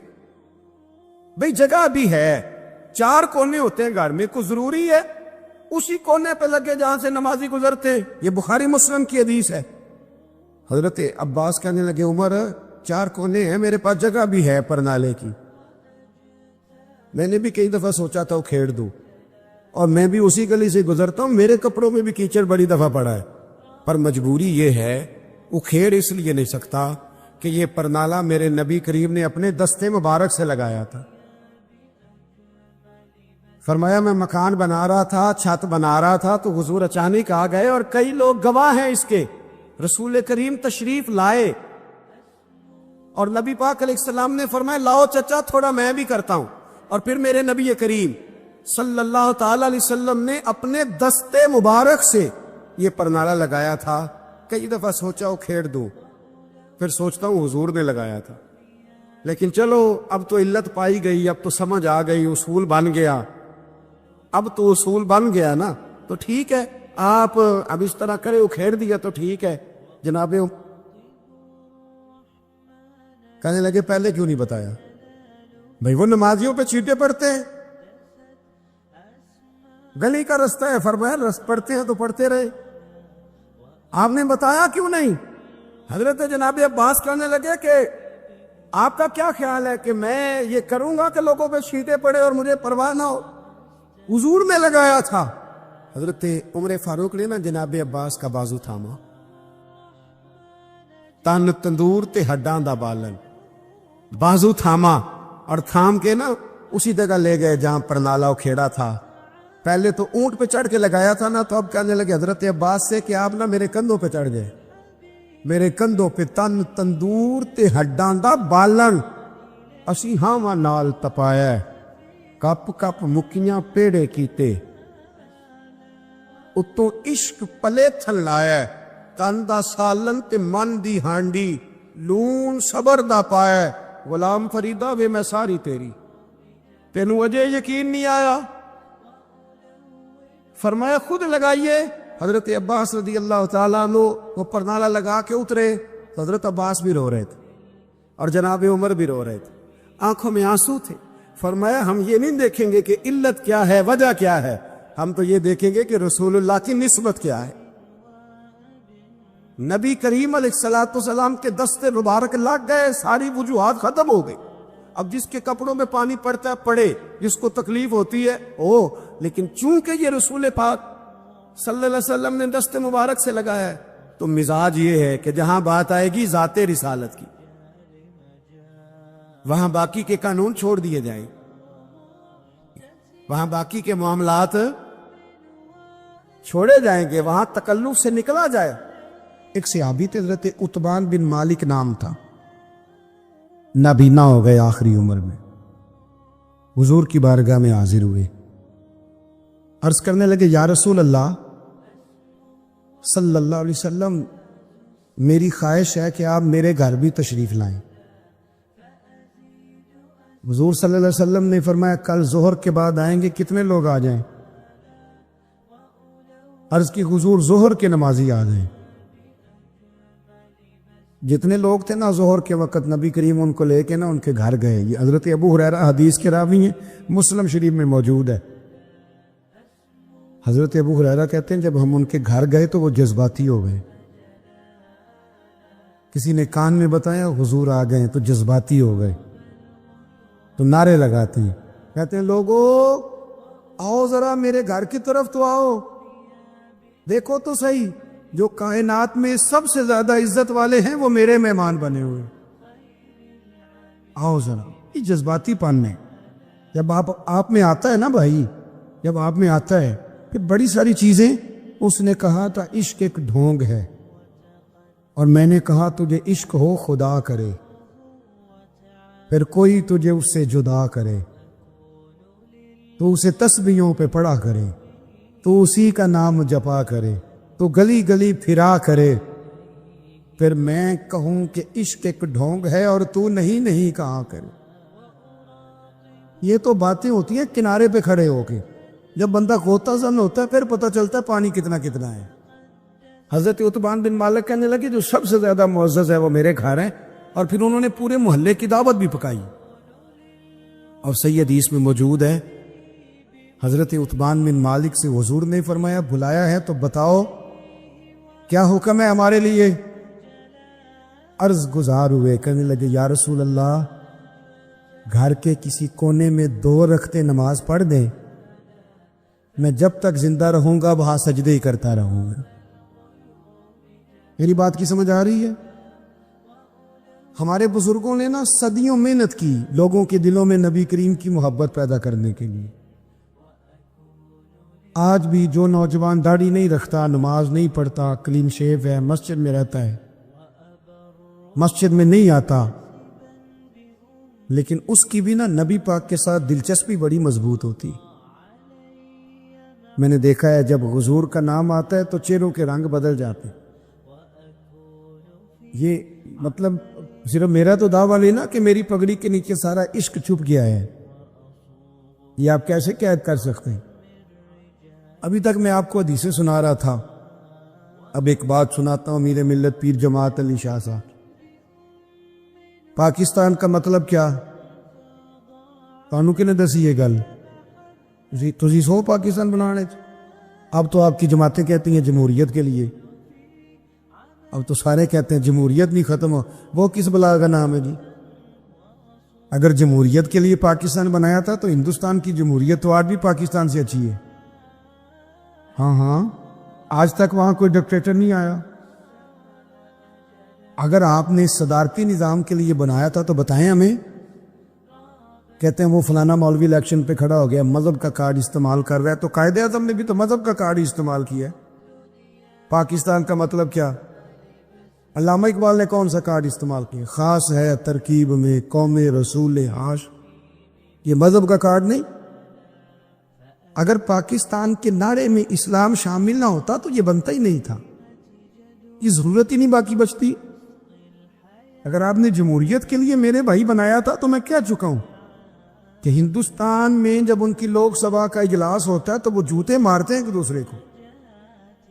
بھئی جگہ بھی ہے, 4 کونے ہوتے ہیں گھر میں, کو ضروری ہے اسی کونے پہ لگے جہاں سے نمازی گزرتے؟ یہ بخاری مسلم کی حدیث ہے. حضرت عباس کہنے لگے عمر 4 کونے ہیں, میرے پاس جگہ بھی ہے پرنالے کی. میں نے بھی کئی دفعہ سوچا تھا وہ کھیڑ دوں, اور میں بھی اسی گلی سے گزرتا ہوں, میرے کپڑوں میں بھی کیچڑ بڑی دفعہ پڑا ہے, پر مجبوری یہ ہے وہ کھیڑ اس لیے نہیں سکتا کہ یہ پرنالا میرے نبی کریم نے اپنے دستے مبارک سے لگایا تھا. فرمایا میں مکان بنا رہا تھا, چھت بنا رہا تھا, تو حضور اچانک آ گئے, اور کئی لوگ گواہ ہیں اس کے. رسول کریم تشریف لائے, اور نبی پاک علیہ السلام نے فرمایا لاؤ چچا تھوڑا میں بھی کرتا ہوں. اور پھر میرے نبی کریم صلی اللہ تعالی علیہ وسلم نے اپنے دستے مبارک سے یہ پرنالا لگایا تھا. کئی دفعہ سوچا وہ کھیڑ دوں, پھر سوچتا ہوں حضور نے لگایا تھا. لیکن چلو اب تو علت پائی گئی, اب تو سمجھ آ گئی, اصول بن گیا. اب تو اصول بن گیا نا, تو ٹھیک ہے, آپ اب اس طرح کرے اکھیڑ دیا تو ٹھیک ہے. جناب کہنے لگے پہلے کیوں نہیں بتایا؟ بھئی وہ نمازیوں پہ چیٹے پڑتے ہیں, گلی کا رستہ ہے. فرمایا رست پڑتے ہیں تو پڑھتے رہے, آپ نے بتایا کیوں نہیں؟ حضرت جناب عباس کہنے لگے کہ آپ کا کیا خیال ہے کہ میں یہ کروں گا کہ لوگوں پہ چیٹے پڑے اور مجھے پرواہ نہ ہو؟ حضور نے لگایا تھا. حضرت عمر فاروق نے نا جناب عباس کا بازو تھاما, تن تندور تے ہڈاں دا بالن, بازو تھاما, اور تھام کے نا اسی جگہ لے گئے جہاں پرنالا کھیڑا تھا. پہلے تو اونٹ پہ چڑھ کے لگایا تھا نا, تو اب کہنے لگے حضرت عباس سے کہ آپ نا میرے کندھوں پہ چڑھ گئے, میرے کندھوں پہ تن تندور تے ہڈاں دا بالن, اسی ہاواں نال تپایا, کپ کپ مکیاں پیڑے کیتے, اتوں عشق پلے تھن لایا, تن دا سالن تے من دی ہانڈی, لون صبر دا پایا, غلام فریدہ وے میں ساری تیری, تینوں اجے یقین نہیں آیا؟ فرمایا خود لگائیے. حضرت عباس رضی اللہ تعالیٰ عنہ وہ پرنالا لگا کے اترے. حضرت عباس بھی رو رہے تھے اور جناب عمر بھی رو رہے تھے, آنکھوں میں آنسو تھے. فرمایا ہم یہ نہیں دیکھیں گے کہ علت کیا ہے, وجہ کیا ہے, ہم تو یہ دیکھیں گے کہ رسول اللہ کی نسبت کیا ہے. نبی کریم علیہ السلام کے دستے مبارک لگ گئے, ساری وجوہات ختم ہو گئی. اب جس کے کپڑوں میں پانی پڑتا ہے پڑے, جس کو تکلیف ہوتی ہے او, لیکن چونکہ یہ رسول پاک صلی اللہ علیہ وسلم نے دستے مبارک سے لگایا ہے, تو مزاج یہ ہے کہ جہاں بات آئے گی ذات رسالت کی، وہاں باقی کے قانون چھوڑ دیے جائیں، وہاں باقی کے معاملات چھوڑے جائیں گے، وہاں تکلف سے نکلا جائے۔ ایک صحابی تھے حضرت عتبان بن مالک نام تھا، نابینا ہو گئے آخری عمر میں، حضور کی بارگاہ میں حاضر ہوئے، عرض کرنے لگے یا رسول اللہ صلی اللہ علیہ وسلم، میری خواہش ہے کہ آپ میرے گھر بھی تشریف لائیں۔ حضور صلی اللہ علیہ وسلم نے فرمایا کل ظہر کے بعد آئیں گے، کتنے لوگ آ جائیں؟ عرض کی حضور ظہر کے نمازی آ جائیں۔ جتنے لوگ تھے نا ظہر کے وقت، نبی کریم ان کو لے کے نا ان کے گھر گئے۔ یہ حضرت ابو ہریرہ حدیث کے راوی ہیں، مسلم شریف میں موجود ہے۔ حضرت ابو ہریرہ کہتے ہیں جب ہم ان کے گھر گئے تو وہ جذباتی ہو گئے، کسی نے کان میں بتایا حضور آ گئے تو جذباتی ہو گئے، تو نعرے لگاتے ہیں، کہتے ہیں لوگو آؤ ذرا میرے گھر کی طرف تو آؤ، دیکھو تو صحیح جو کائنات میں سب سے زیادہ عزت والے ہیں وہ میرے مہمان بنے ہوئے، آؤ ذرا۔ یہ جذباتی پن میں جب آپ میں آتا ہے نا بھائی، جب آپ میں آتا ہے کہ بڑی ساری چیزیں، اس نے کہا تھا عشق ایک ڈھونگ ہے، اور میں نے کہا تجھے عشق ہو خدا کرے، پھر کوئی تجھے اس سے جدا کرے، تو اسے تسبیحوں پہ پڑھا کرے، تو اسی کا نام جپا کرے، تو گلی گلی پھرا کرے، پھر میں کہوں کہ عشق ایک ڈھونگ ہے اور تو نہیں کہا کرے۔ یہ تو باتیں ہوتی ہیں کنارے پہ کھڑے ہو کے، جب بندہ غوطہ زن ہوتا ہے پھر پتہ چلتا ہے پانی کتنا کتنا ہے۔ حضرت عتبان بن مالک کہنے لگے جو سب سے زیادہ معزز ہے وہ میرے گھر ہیں، اور پھر انہوں نے پورے محلے کی دعوت بھی پکائی، اور صحیح حدیث میں موجود ہے حضرت عتبان بن مالک سے حضور نے فرمایا بلایا ہے تو بتاؤ کیا حکم ہے ہمارے لیے؟ عرض گزار ہوئے، کہنے لگے یا رسول اللہ گھر کے کسی کونے میں 2 رکعتیں نماز پڑھ دیں، میں جب تک زندہ رہوں گا وہاں سجدے ہی کرتا رہوں گا۔ میری بات کی سمجھ آ رہی ہے؟ ہمارے بزرگوں نے نا صدیوں محنت کی لوگوں کے دلوں میں نبی کریم کی محبت پیدا کرنے کے لیے۔ آج بھی جو نوجوان داڑھی نہیں رکھتا، نماز نہیں پڑھتا، کلین شیو ہے، مسجد میں رہتا ہے، مسجد میں نہیں آتا، لیکن اس کی بھی نا نبی پاک کے ساتھ دلچسپی بڑی مضبوط ہوتی۔ میں نے دیکھا ہے جب حضور کا نام آتا ہے تو چہروں کے رنگ بدل جاتے۔ یہ مطلب صرف میرا تو دعویٰ نہیں نا کہ میری پگڑی کے نیچے سارا عشق چھپ گیا ہے، یہ آپ کیسے قید کر سکتے ہیں؟ ابھی تک میں آپ کو حدیثیں سنا رہا تھا، اب ایک بات سناتا ہوں امیر ملت پیر جماعت علی شاہ صاحب۔ پاکستان کا مطلب کیا؟ تانوں کنے دسی یہ گل؟ تسی سو پاکستان بنانے، اب تو آپ کی جماعتیں کہتی ہیں جمہوریت کے لیے، اب تو سارے کہتے ہیں جمہوریت نہیں ختم ہو، وہ کس بلا کا نام ہے جی؟ اگر جمہوریت کے لیے پاکستان بنایا تھا تو ہندوستان کی جمہوریت تو آج بھی پاکستان سے اچھی ہے۔ ہاں آج تک وہاں کوئی ڈکٹیٹر نہیں آیا۔ اگر آپ نے صدارتی نظام کے لیے بنایا تھا تو بتائیں ہمیں۔ کہتے ہیں وہ فلانا مولوی الیکشن پہ کھڑا ہو گیا، مذہب کا کارڈ استعمال کر رہا ہے، تو قائد اعظم نے بھی تو مذہب کا کارڈ ہی استعمال کیا ہے۔ پاکستان کا مطلب کیا؟ علامہ اقبال نے کون سا کارڈ استعمال کیا؟ خاص ہے ترکیب میں قوم رسول ہاش، یہ مذہب کا کارڈ نہیں۔ اگر پاکستان کے نعرے میں اسلام شامل نہ ہوتا تو یہ بنتا ہی نہیں تھا، یہ ضرورت ہی نہیں باقی بچتی۔ اگر آپ نے جمہوریت کے لیے میرے بھائی بنایا تھا تو میں کیا چکا ہوں کہ ہندوستان میں جب ان کی لوک سبھا کا اجلاس ہوتا ہے تو وہ جوتے مارتے ہیں ایک دوسرے کو،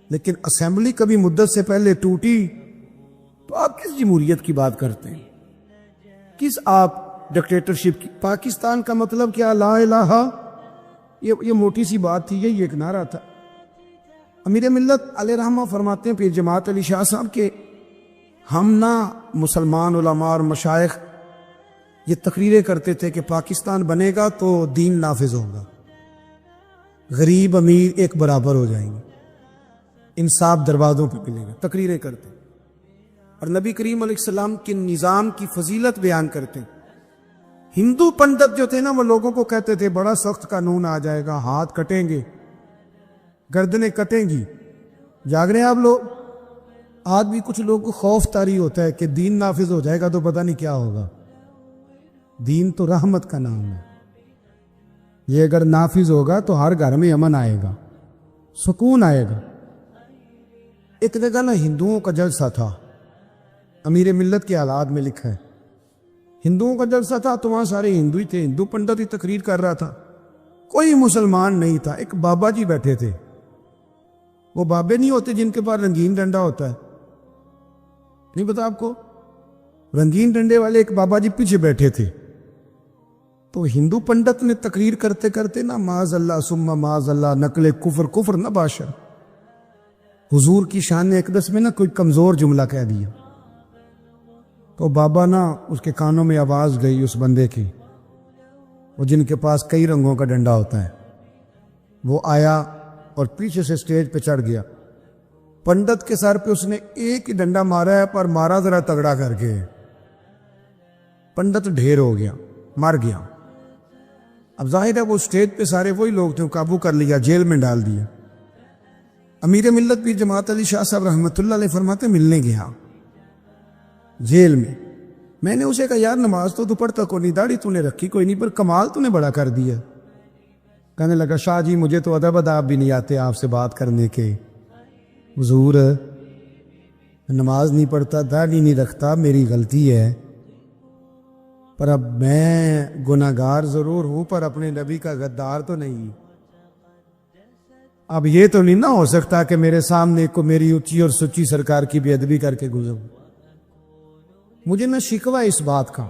لیکن اسمبلی کبھی مدت سے پہلے ٹوٹی تو آپ کس جمہوریت کی بات کرتے ہیں؟ کس آپ ڈکٹیٹرشپ کی؟ پاکستان کا مطلب کیا؟ لا الہ، یہ موٹی سی بات تھی، یہ ایک نعرہ تھا۔ امیر ملت علیہ رحمہ فرماتے ہیں پیر جماعت علی شاہ صاحب کے ہم نہ مسلمان علماء اور مشائخ یہ تقریریں کرتے تھے کہ پاکستان بنے گا تو دین نافذ ہوگا، غریب امیر ایک برابر ہو جائیں گے، انصاف دروازوں پہ ملے گا، تقریریں کرتے اور نبی کریم علیہ السلام کے نظام کی فضیلت بیان کرتے۔ ہندو پنڈت جو تھے نا، وہ لوگوں کو کہتے تھے بڑا سخت قانون آ جائے گا، ہاتھ کٹیں گے، گردنیں کٹیں گی۔ جاگ رہے ہیں آپ لوگ؟ آج بھی کچھ لوگوں کو خوف طاری ہوتا ہے کہ دین نافذ ہو جائے گا تو پتہ نہیں کیا ہوگا۔ دین تو رحمت کا نام ہے، یہ اگر نافذ ہوگا تو ہر گھر میں امن آئے گا، سکون آئے گا۔ ایک جگہ نا ہندوؤں کا جلسہ تھا، امیر ملت کے حالات میں لکھا ہے، ہندوؤں کا جلسہ تھا تو وہاں سارے ہندو ہی تھے، ہندو پنڈت ہی تقریر کر رہا تھا، کوئی مسلمان نہیں تھا۔ ایک بابا جی بیٹھے تھے، وہ بابے نہیں ہوتے جن کے پاس رنگین ڈنڈا ہوتا ہے، نہیں پتا آپ کو؟ رنگین ڈنڈے والے ایک بابا جی پیچھے بیٹھے تھے۔ تو ہندو پنڈت نے تقریر کرتے کرتے نا معاذ اللہ ثم معاذ اللہ نقل کفر کفر نہ باشر، حضور کی شان اقدس میں نا کوئی کمزور جملہ کہہ دیا۔ تو بابا نا اس کے کانوں میں آواز گئی اس بندے کی، وہ جن کے پاس کئی رنگوں کا ڈنڈا ہوتا ہے، وہ آیا اور پیچھے سے سٹیج پہ چڑھ گیا۔ پنڈت کے سر پہ اس نے ایک ہی ڈنڈا مارا ہے، پر مارا ذرا تگڑا کر کے، پنڈت ڈھیر ہو گیا، مر گیا۔ اب ظاہر ہے وہ سٹیج پہ سارے وہی لوگ تھے، قابو کر لیا، جیل میں ڈال دیا۔ امیر ملت پیر جماعت علی شاہ صاحب رحمۃ اللہ علیہ فرماتے ملنے گیا جیل میں نے اسے کہا یار نماز تو پڑھتا کوئی نہیں، داڑھی تو نے رکھی کوئی نہیں، پر کمال تو نے بڑا کر دیا۔ کہنے لگا شاہ جی مجھے تو ادب اداب بھی نہیں آتے آپ سے بات کرنے کے، حضور نماز نہیں پڑھتا، داڑھی نہیں رکھتا، میری غلطی ہے، پر اب میں گناہگار ضرور ہوں پر اپنے نبی کا غدار تو نہیں۔ اب یہ تو نہیں نہ ہو سکتا کہ میرے سامنے کو میری اونچی اور سچی سرکار کی بے ادبی کر کے گزروں۔ مجھے نہ شکوہ اس بات کا،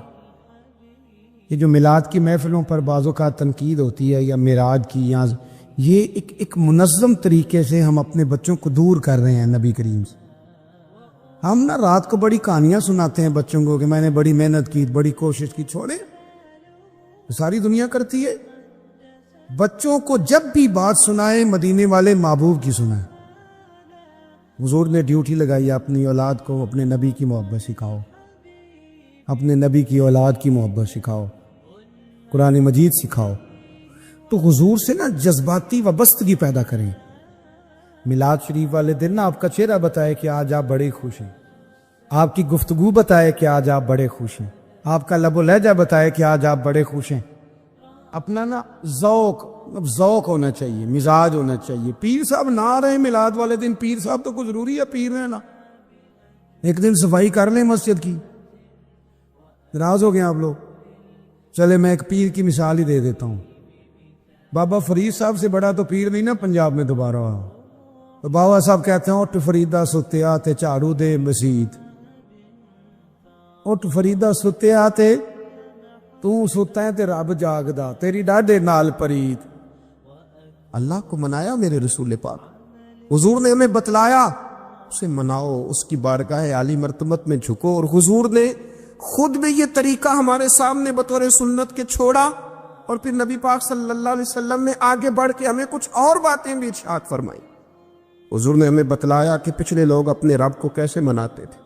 یہ جو میلاد کی محفلوں پر بعض اوقات تنقید ہوتی ہے یا معراج کی، یا یہ ایک منظم طریقے سے ہم اپنے بچوں کو دور کر رہے ہیں نبی کریم سے۔ ہم نا رات کو بڑی کہانیاں سناتے ہیں بچوں کو کہ میں نے بڑی محنت کی، بڑی کوشش کی، چھوڑے ساری دنیا کرتی ہے۔ بچوں کو جب بھی بات سنائے مدینے والے محبوب کی سنائے۔ حضور نے ڈیوٹی لگائی اپنی اولاد کو اپنے نبی کی محبت سکھاؤ، اپنے نبی کی اولاد کی محبت سکھاؤ، قرآن مجید سکھاؤ۔ تو حضور سے نا جذباتی وابستگی پیدا کریں۔ میلاد شریف والے دن نا آپ کا چہرہ بتائے کہ آج آپ بڑے خوش ہیں، آپ کی گفتگو بتائے کہ آج آپ بڑے خوش ہیں، آپ کا لب و لہجہ بتائے کہ آج آپ بڑے خوش ہیں۔ اپنا نا ذوق ہونا چاہیے، مزاج ہونا چاہیے۔ پیر صاحب نہ آ رہے ہیں میلاد والے دن، پیر صاحب تو کوئی ضروری ہے پیر رہنا، ایک دن صفائی کر لیں مسجد کی۔ ناراض ہو گئے آپ لوگ؟ چلے میں ایک پیر کی مثال ہی دے دیتا ہوں۔ بابا فرید صاحب سے بڑا تو پیر نہیں نا پنجاب میں دوبارہ۔ تو بابا صاحب کہتے ہیں اٹھ فریدہ ستیا تے جھاڑو دے مسجد، اٹھ فریدہ ستیا تے تو ستا ہے تے رب جاگدا، تیری ڈاڈے نال پرید۔ اللہ کو منایا میرے رسول پاک، حضور نے ہمیں بتلایا اسے مناؤ، اس کی بارگاہ عالی مرتبت میں جھکو، اور حضور نے خود بھی یہ طریقہ ہمارے سامنے بطور سنت کے چھوڑا، اور پھر نبی پاک صلی اللہ علیہ وسلم نے آگے بڑھ کے ہمیں کچھ اور باتیں بھی ارشاد فرمائی۔ حضور نے ہمیں بتلایا کہ پچھلے لوگ اپنے رب کو کیسے مناتے تھے،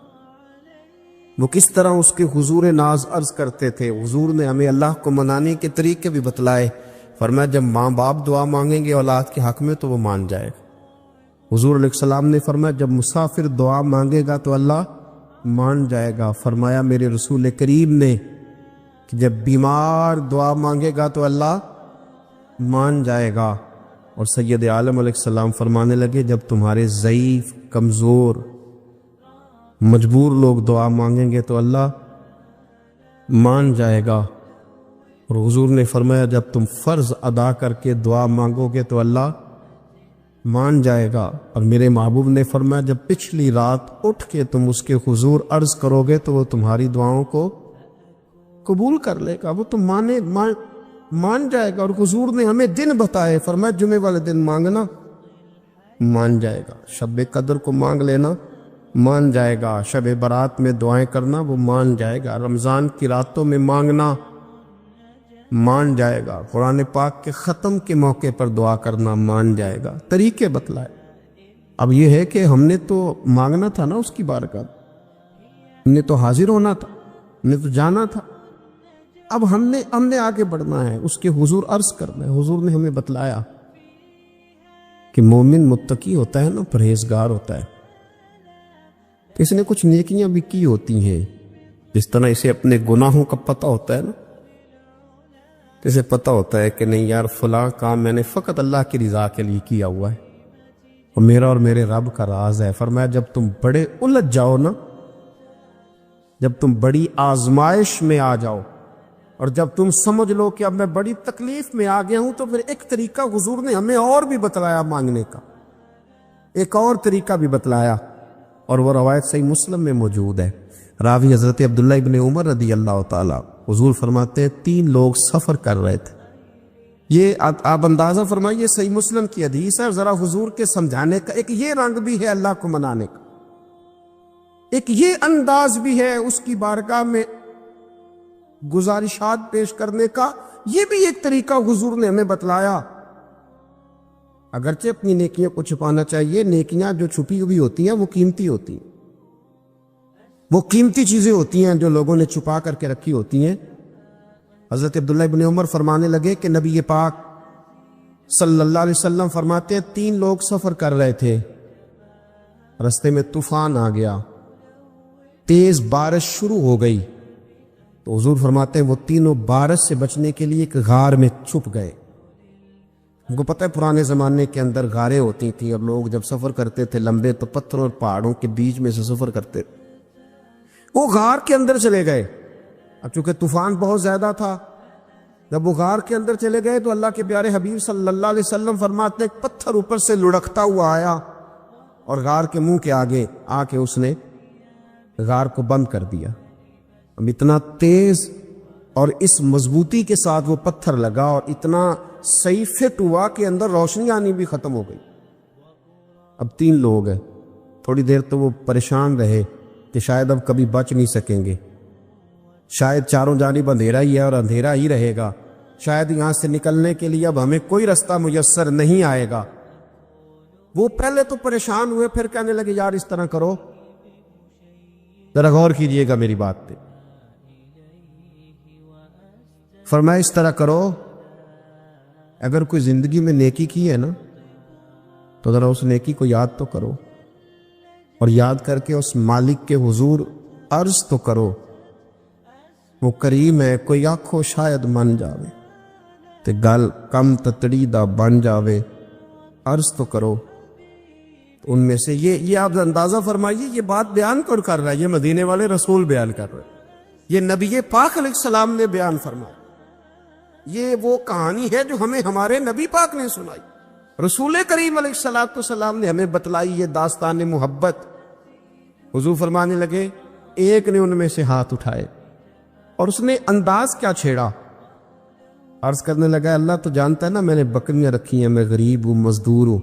وہ کس طرح اس کے حضور ناز عرض کرتے تھے۔ حضور نے ہمیں اللہ کو منانے کے طریقے بھی بتلائے، فرمایا جب ماں باپ دعا مانگیں گے اولاد کے حق میں تو وہ مان جائے گا۔ حضور علیہ السلام نے فرمایا جب مسافر دعا مانگے گا تو اللہ مان جائے گا۔ فرمایا میرے رسول کریم نے کہ جب بیمار دعا مانگے گا تو اللہ مان جائے گا۔ اور سید عالم علیہ السلام فرمانے لگے جب تمہارے ضعیف، کمزور، مجبور لوگ دعا مانگیں گے تو اللہ مان جائے گا۔ اور حضور نے فرمایا جب تم فرض ادا کر کے دعا مانگو گے تو اللہ مان جائے گا۔ اور میرے محبوب نے فرمایا جب پچھلی رات اٹھ کے تم اس کے حضور عرض کرو گے تو وہ تمہاری دعاؤں کو قبول کر لے گا، وہ تم مان جائے گا۔ اور حضور نے ہمیں دن بتائے، فرمایا جمعے والے دن مانگنا مان جائے گا، شب قدر کو مانگ لینا مان جائے گا، شب برات میں دعائیں کرنا وہ مان جائے گا، رمضان کی راتوں میں مانگنا مان جائے گا، قرآن پاک کے ختم کے موقع پر دعا کرنا مان جائے گا۔ طریقے بتلائے۔ اب یہ ہے کہ ہم نے تو مانگنا تھا نا اس کی بارگاہ، ہم نے تو حاضر ہونا تھا، ہم نے تو جانا تھا۔ اب ہم نے آگے بڑھنا ہے، اس کے حضور عرض کرنا ہے۔ حضور نے ہمیں بتلایا کہ مومن متقی ہوتا ہے نا، پرہیزگار ہوتا ہے، تو اس نے کچھ نیکیاں بھی کی ہوتی ہیں، جس طرح اسے اپنے گناہوں کا پتہ ہوتا ہے نا، اسے پتہ ہوتا ہے کہ نہیں یار فلاں کام میں نے فقط اللہ کی رضا کے لیے کیا ہوا ہے اور میرا اور میرے رب کا راز ہے۔ فرمایا جب تم بڑے الجھ جاؤ نا، جب تم بڑی آزمائش میں آ جاؤ اور جب تم سمجھ لو کہ اب میں بڑی تکلیف میں آ گیا ہوں، تو پھر ایک طریقہ حضور نے ہمیں اور بھی بتلایا مانگنے کا، ایک اور طریقہ بھی بتلایا، اور وہ روایت صحیح مسلم میں موجود ہے۔ راوی حضرت عبداللہ ابن عمر رضی اللہ تعالیٰ، حضور فرماتے ہیں 3 لوگ سفر کر رہے تھے۔ یہ آپ اندازہ فرمائیے، صحیح مسلم کی حدیث ہے، ذرا حضور کے سمجھانے کا ایک یہ رنگ بھی ہے اللہ کو منانے کا، ایک یہ انداز بھی ہے اس کی بارگاہ میں گزارشات پیش کرنے کا، یہ بھی ایک طریقہ حضور نے ہمیں بتلایا۔ اگرچہ اپنی نیکیوں کو چھپانا چاہیے، نیکیاں جو چھپی ہوئی ہوتی ہیں وہ قیمتی ہوتی ہیں، وہ قیمتی چیزیں ہوتی ہیں جو لوگوں نے چھپا کر کے رکھی ہوتی ہیں۔ حضرت عبداللہ ابن عمر فرمانے لگے کہ نبی پاک صلی اللہ علیہ وسلم فرماتے ہیں 3 لوگ سفر کر رہے تھے، رستے میں طوفان آ گیا، تیز بارش شروع ہو گئی، تو حضور فرماتے ہیں وہ تینوں بارش سے بچنے کے لیے ایک غار میں چھپ گئے۔ ان کو پتہ ہے پرانے زمانے کے اندر غاریں ہوتی تھیں، اور لوگ جب سفر کرتے تھے لمبے تو پتھروں اور پہاڑوں کے بیچ میں سے سفر کرتے تھے۔ وہ غار کے اندر چلے گئے، اب چونکہ طوفان بہت زیادہ تھا، جب وہ غار کے اندر چلے گئے تو اللہ کے پیارے حبیب صلی اللہ علیہ وسلم فرماتے ہیں ایک پتھر اوپر سے لڑکتا ہوا آیا اور غار کے منہ کے آگے آ کے اس نے غار کو بند کر دیا۔ اب اتنا تیز اور اس مضبوطی کے ساتھ وہ پتھر لگا اور اتنا صحیح فٹ ہوا کہ اندر روشنی آنی بھی ختم ہو گئی۔ اب 3 لوگ ہیں، تھوڑی دیر تو وہ پریشان رہے کہ شاید اب کبھی بچ نہیں سکیں گے، شاید چاروں جانب اندھیرا ہی ہے اور اندھیرا ہی رہے گا، شاید یہاں سے نکلنے کے لیے اب ہمیں کوئی رستہ میسر نہیں آئے گا۔ وہ پہلے تو پریشان ہوئے، پھر کہنے لگے یار اس طرح کرو، ذرا غور کیجئے گا میری بات پہ۔ فرمایا اس طرح کرو، اگر کوئی زندگی میں نیکی کی ہے نا تو ذرا اس نیکی کو یاد تو کرو، اور یاد کر کے اس مالک کے حضور عرض تو کرو، وہ کریم ہے، کوئی آنکھو شاید من جاوے تے گل کم تتڑی دا بن جاوے، عرض تو کرو۔ ان میں سے یہ آپ اندازہ فرمائیے، یہ بات بیان کر رہا ہے، یہ مدینے والے رسول بیان کر رہے ہیں، یہ نبی پاک علیہ السلام نے بیان فرمایا، یہ وہ کہانی ہے جو ہمیں ہمارے نبی پاک نے سنائی، رسول کریم علیہ السلام نے ہمیں بتلائی، یہ داستان محبت۔ حضور فرمانے لگے ایک نے ان میں سے ہاتھ اٹھائے اور اس نے انداز کیا چھیڑا، عرض کرنے لگا اللہ تو جانتا ہے نا میں نے بکریاں رکھی ہیں، میں غریب ہوں، مزدور ہوں،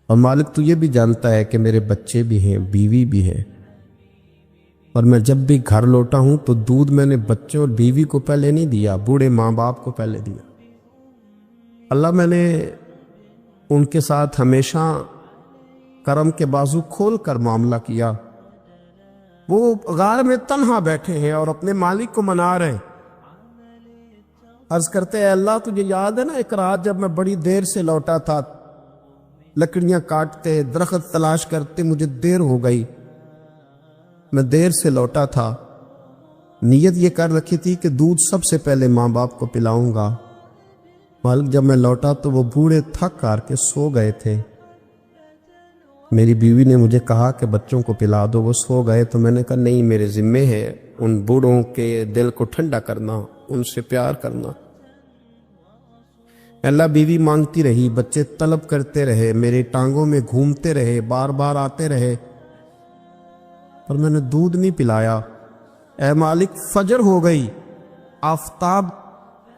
اور مالک تو یہ بھی جانتا ہے کہ میرے بچے بھی ہیں، بیوی بھی ہے، اور میں جب بھی گھر لوٹا ہوں تو دودھ میں نے بچوں اور بیوی کو پہلے نہیں دیا، بوڑھے ماں باپ کو پہلے دیا۔ اللہ میں نے ان کے ساتھ ہمیشہ کرم کے بازو کھول کر معاملہ کیا۔ وہ غار میں تنہا بیٹھے ہیں اور اپنے مالک کو منا رہے ہیں، عرض کرتے ہیں اللہ تجھے یاد ہے نا ایک رات جب میں بڑی دیر سے لوٹا تھا، لکڑیاں کاٹتے درخت تلاش کرتے مجھے دیر ہو گئی، میں دیر سے لوٹا تھا، نیت یہ کر رکھی تھی کہ دودھ سب سے پہلے ماں باپ کو پلاؤں گا، مالک جب میں لوٹا تو وہ بوڑھے تھک کر کے سو گئے تھے، میری بیوی نے مجھے کہا کہ بچوں کو پلا دو، وہ سو گئے، تو میں نے کہا نہیں میرے ذمے ہے ان بوڑھوں کے دل کو ٹھنڈا کرنا، ان سے پیار کرنا۔ اللہ بیوی مانگتی رہی، بچے طلب کرتے رہے، میرے ٹانگوں میں گھومتے رہے، بار بار آتے رہے، پر میں نے دودھ نہیں پلایا۔ اے مالک فجر ہو گئی، آفتاب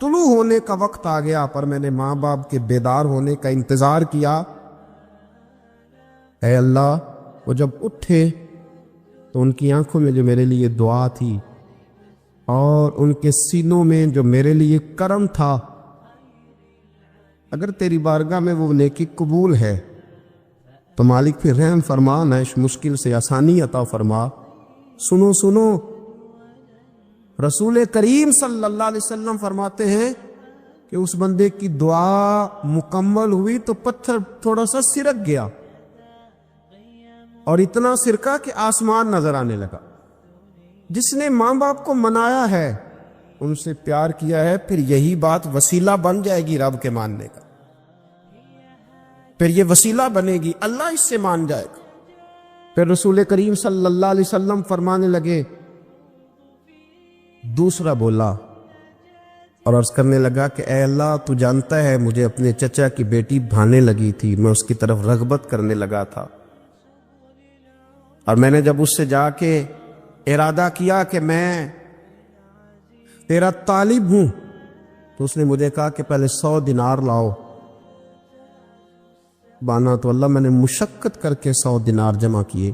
طلوع ہونے کا وقت آ گیا، پر میں نے ماں باپ کے بیدار ہونے کا انتظار کیا۔ اے اللہ وہ جب اٹھے تو ان کی آنکھوں میں جو میرے لیے دعا تھی اور ان کے سینوں میں جو میرے لیے کرم تھا، اگر تیری بارگاہ میں وہ نیکی قبول ہے تو مالک پھر رحم فرما، نہ اس مشکل سے آسانی عطا فرما۔ سنو سنو، رسول کریم صلی اللہ علیہ وسلم فرماتے ہیں کہ اس بندے کی دعا مکمل ہوئی تو پتھر تھوڑا سا سرک گیا، اور اتنا سرکا کہ آسمان نظر آنے لگا۔ جس نے ماں باپ کو منایا ہے، ان سے پیار کیا ہے، پھر یہی بات وسیلہ بن جائے گی رب کے ماننے کا، پھر یہ وسیلہ بنے گی، اللہ اس سے مان جائے گا۔ پھر رسول کریم صلی اللہ علیہ وسلم فرمانے لگے، دوسرا بولا اور عرض کرنے لگا کہ اے اللہ، تو جانتا ہے مجھے اپنے چچا کی بیٹی بھانے لگی تھی، میں اس کی طرف رغبت کرنے لگا تھا، اور میں نے جب اس سے جا کے ارادہ کیا کہ میں تیرا طالب ہوں، تو اس نے مجھے کہا کہ پہلے 100 دینار لاؤ۔ بانا تو اللہ، میں نے مشقت کر کے 100 دینار جمع کیے،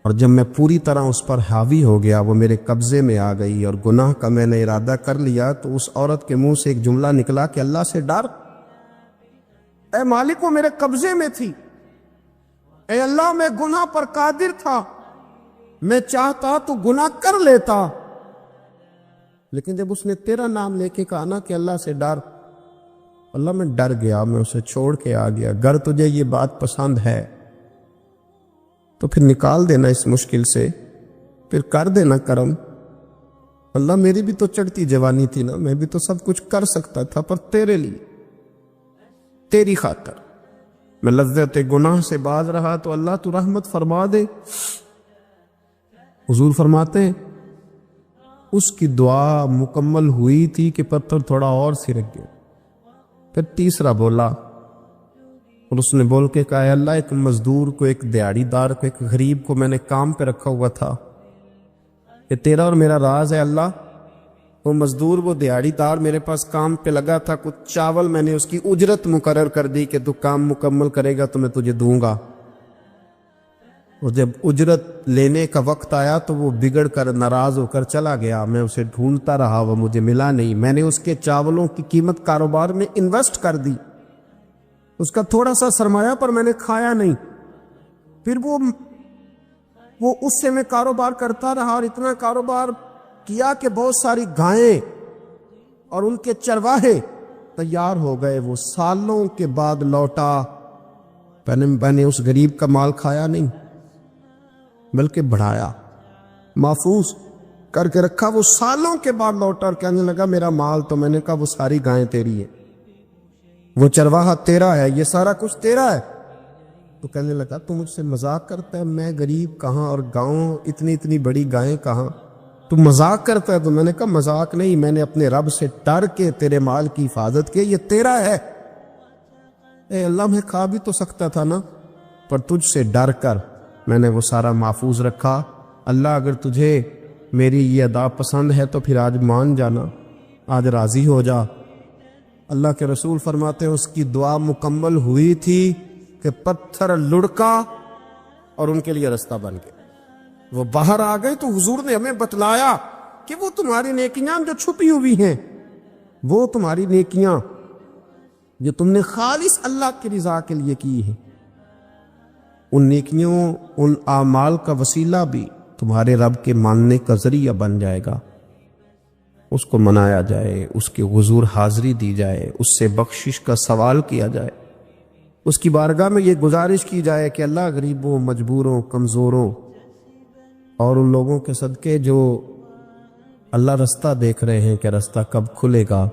اور جب میں پوری طرح اس پر حاوی ہو گیا، وہ میرے قبضے میں آ گئی اور گناہ کا میں نے ارادہ کر لیا، تو اس عورت کے منہ سے ایک جملہ نکلا کہ اللہ سے ڈر، اے مالک وہ میرے قبضے میں تھی، اے اللہ میں گناہ پر قادر تھا، میں چاہتا تو گناہ کر لیتا، لیکن جب اس نے تیرا نام لے کے کہا نا کہ اللہ سے ڈر، اللہ میں ڈر گیا، میں اسے چھوڑ کے آ گیا۔ اگر تجھے یہ بات پسند ہے تو پھر نکال دینا اس مشکل سے، پھر کر دینا کرم۔ اللہ میری بھی تو چڑھتی جوانی تھی نا، میں بھی تو سب کچھ کر سکتا تھا، پر تیرے لیے، تیری خاطر میں لذت گناہ سے باز رہا، تو اللہ تو رحمت فرما دے۔ حضور فرماتے ہیں اس کی دعا مکمل ہوئی تھی کہ پتھر تھوڑا اور سرک گیا۔ پھر تیسرا بولا، اور اس نے بول کے کہا، اے اللہ ایک مزدور کو، ایک دیہڑی دار کو، ایک غریب کو میں نے کام پہ رکھا ہوا تھا، یہ تیرا اور میرا راز ہے اللہ۔ وہ مزدور، وہ دیہڑی دار میرے پاس کام پہ لگا تھا، کچھ چاول میں نے اس کی اجرت مقرر کر دی کہ تو کام مکمل کرے گا تو میں تجھے دوں گا، اور جب اجرت لینے کا وقت آیا تو وہ بگڑ کر ناراض ہو کر چلا گیا، میں اسے ڈھونڈتا رہا، وہ مجھے ملا نہیں، میں نے اس کے چاولوں کی قیمت کاروبار میں انویسٹ کر دی، اس کا تھوڑا سا سرمایہ پر میں نے کھایا نہیں، پھر وہ اس سے میں کاروبار کرتا رہا، اور اتنا کاروبار کیا کہ بہت ساری گائیں اور ان کے چرواہے تیار ہو گئے، وہ سالوں کے بعد لوٹا، میں نے اس غریب کا مال کھایا نہیں بلکہ بڑھایا، محفوظ کر کے رکھا، وہ سالوں کے بعد لوٹا اور کہنے لگا میرا مال، تو میں نے کہا وہ ساری گائیں تیری ہیں، وہ چرواہا تیرا ہے، یہ سارا کچھ تیرا ہے۔ تو کہنے لگا تو مجھ سے مذاق کرتا ہے، میں غریب کہاں اور گاؤں اتنی بڑی گائیں کہاں، تو مذاق کرتا ہے؟ تو میں نے کہا مذاق نہیں، میں نے اپنے رب سے ڈر کے تیرے مال کی حفاظت کی، یہ تیرا ہے۔ اے اللہ میں کھا بھی تو سکتا تھا نا، پر تجھ سے ڈر کر میں نے وہ سارا محفوظ رکھا۔ اللہ اگر تجھے میری یہ ادا پسند ہے تو پھر آج مان جانا، آج راضی ہو جا۔ اللہ کے رسول فرماتے ہیں اس کی دعا مکمل ہوئی تھی کہ پتھر لڑکا اور ان کے لیے رستہ بن گیا، وہ باہر آ گئے۔ تو حضور نے ہمیں بتلایا کہ وہ تمہاری نیکیاں جو چھپی ہوئی ہیں، وہ تمہاری نیکیاں جو تم نے خالص اللہ کی رضا کے لیے کی ہیں، ان نیکیوں، ان اعمال کا وسیلہ بھی تمہارے رب کے ماننے کا ذریعہ بن جائے گا۔ اس کو منایا جائے، اس کے حضور حاضری دی جائے، اس سے بخشش کا سوال کیا جائے، اس کی بارگاہ میں یہ گزارش کی جائے کہ اللہ غریبوں، مجبوروں، کمزوروں اور ان لوگوں کے صدقے جو اللہ رستہ دیکھ رہے ہیں کہ رستہ کب کھلے گا،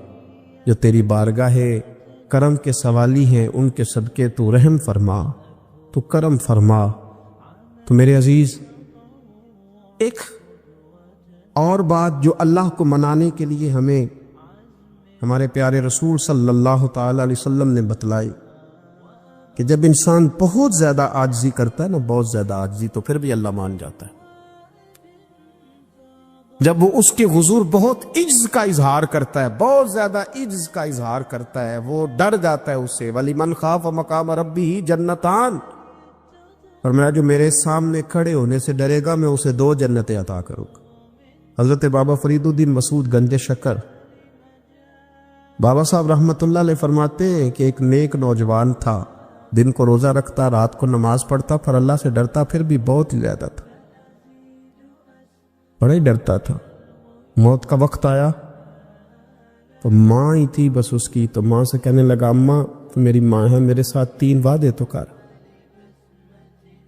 جو تیری بارگاہ کرم کے سوالی ہیں، ان کے صدقے تو رحم فرما، تو کرم فرما۔ تو میرے عزیز، ایک اور بات جو اللہ کو منانے کے لیے ہمیں ہمارے پیارے رسول صلی اللہ تعالی علیہ وسلم نے بتلائی کہ جب انسان بہت زیادہ عاجزی کرتا ہے نا، بہت زیادہ عاجزی، تو پھر بھی اللہ مان جاتا ہے۔ جب وہ اس کے حضور بہت عجز کا اظہار کرتا ہے، بہت زیادہ عجز کا اظہار کرتا ہے، وہ ڈر جاتا ہے اس سے۔ وَلِمَنْ خَافَ مَقَامَ رَبِّهِ جَنَّتَانِ، اور میرا جو میرے سامنے کھڑے ہونے سے ڈرے گا، میں اسے 2 جنتیں عطا کروں گا۔ حضرت بابا فرید الدین مسعود گنج شکر بابا صاحب رحمت اللہ علیہ فرماتے ہیں کہ ایک نیک نوجوان تھا، دن کو روزہ رکھتا، رات کو نماز پڑھتا، پر اللہ سے ڈرتا پھر بھی بہت ہی زیادہ تھا، بڑا ہی ڈرتا تھا۔ موت کا وقت آیا تو ماں ہی تھی بس اس کی، تو ماں سے کہنے لگا اماں تو میری ماں ہے، میرے ساتھ 3 وعدے تو کر۔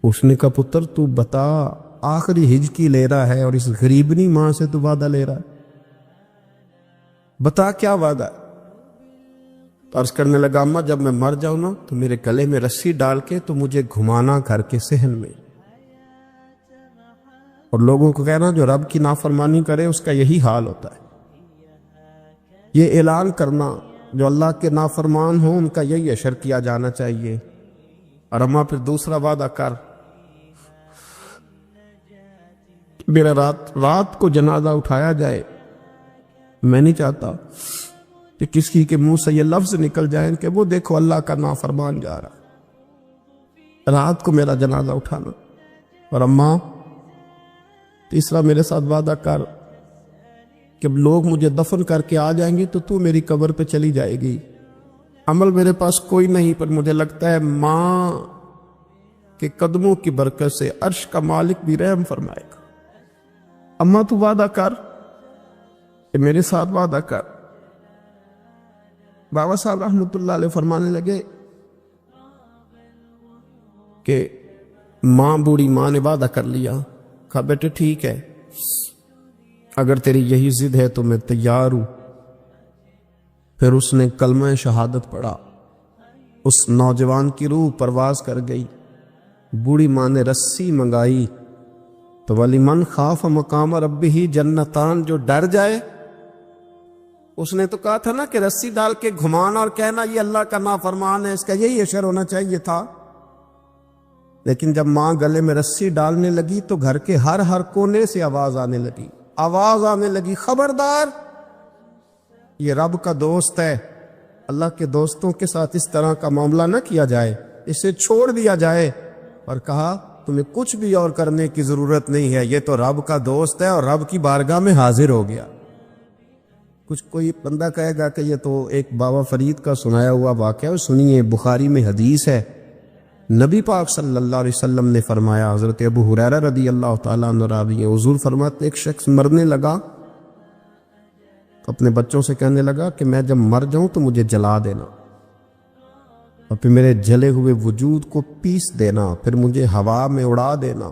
اس نے کہا پتر تو بتا، آخری ہجکی لے رہا ہے اور اس غریبنی ماں سے تو وعدہ لے رہا ہے، بتا کیا وعدہ ہے؟ عرض کرنے لگا اماں جب میں مر جاؤں نا تو میرے گلے میں رسی ڈال کے تو مجھے گھمانا گھر کے صحن میں، اور لوگوں کو کہنا جو رب کی نافرمانی کرے اس کا یہی حال ہوتا ہے۔ یہ اعلان کرنا جو اللہ کے نافرمان ہوں ان کا یہی اشر کیا جانا چاہیے۔ اور اماں پھر دوسرا وعدہ کر، میرا رات کو جنازہ اٹھایا جائے، میں نہیں چاہتا کہ کسی کے منہ سے یہ لفظ نکل جائیں کہ وہ دیکھو اللہ کا نافرمان جا رہا، رات کو میرا جنازہ اٹھانا۔ اور اماں تیسرا میرے ساتھ وعدہ کر کہ لوگ مجھے دفن کر کے آ جائیں گے تو میری قبر پہ چلی جائے گی، عمل میرے پاس کوئی نہیں، پر مجھے لگتا ہے ماں کے قدموں کی برکت سے عرش کا مالک بھی رحم فرمائے گا۔ اماں تو وعدہ کر کہ میرے ساتھ وعدہ کر۔ بابا صاحب رحمۃ اللہ علیہ فرمانے لگے کہ ماں بوڑھی ماں نے وعدہ کر لیا، کہا بیٹے ٹھیک ہے، اگر تیری یہی ضد ہے تو میں تیار ہوں۔ پھر اس نے کلمہ شہادت پڑھا، اس نوجوان کی روح پرواز کر گئی، بوڑھی ماں نے رسی منگائی تو وَلِمَنْ خَافَ مَقَامَ رَبِّهِ جنتان، جو ڈر جائے، اس نے تو کہا تھا نا کہ رسی ڈال کے گھمانا اور کہنا یہ اللہ کا نافرمان ہے، اس کا یہی اشر ہونا چاہیے تھا۔ لیکن جب ماں گلے میں رسی ڈالنے لگی تو گھر کے ہر کونے سے آواز آنے لگی، خبردار یہ رب کا دوست ہے، اللہ کے دوستوں کے ساتھ اس طرح کا معاملہ نہ کیا جائے، اسے چھوڑ دیا جائے۔ اور کہا تمہیں کچھ بھی اور کرنے کی ضرورت نہیں ہے، یہ تو رب کا دوست ہے اور رب کی بارگاہ میں حاضر ہو گیا۔ کچھ کوئی بندہ کہے گا کہ یہ تو ایک بابا فرید کا سنایا ہوا واقعہ ہے، سنیے بخاری میں حدیث ہے، نبی پاک صلی اللہ علیہ وسلم نے فرمایا، حضرت ابو ہریرہ رضی اللہ تعالیٰ عنہ راوی ہیں، حضور فرماتے ایک شخص مرنے لگا تو اپنے بچوں سے کہنے لگا کہ میں جب مر جاؤں تو مجھے جلا دینا، اور پھر میرے جلے ہوئے وجود کو پیس دینا، پھر مجھے ہوا میں اڑا دینا۔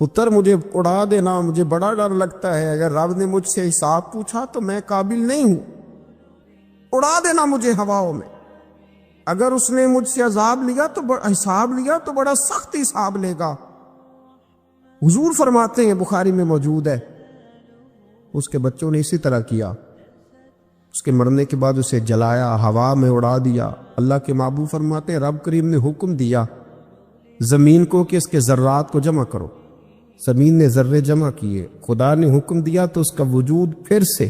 پتر مجھے اڑا دینا، مجھے بڑا ڈر لگتا ہے، اگر رب نے مجھ سے حساب پوچھا تو میں قابل نہیں ہوں، اڑا دینا مجھے ہواؤں میں۔ اگر اس نے مجھ سے عذاب لیا تو حساب لیا تو بڑا سخت حساب لے گا۔ حضور فرماتے ہیں بخاری میں موجود ہے، اس کے بچوں نے اسی طرح کیا، اس کے مرنے کے بعد اسے جلایا، ہوا میں اڑا دیا۔ اللہ کے محبوب فرماتے ہیں رب کریم نے حکم دیا زمین کو کہ اس کے ذرات کو جمع کرو، زمین نے ذرے جمع کیے، خدا نے حکم دیا تو اس کا وجود پھر سے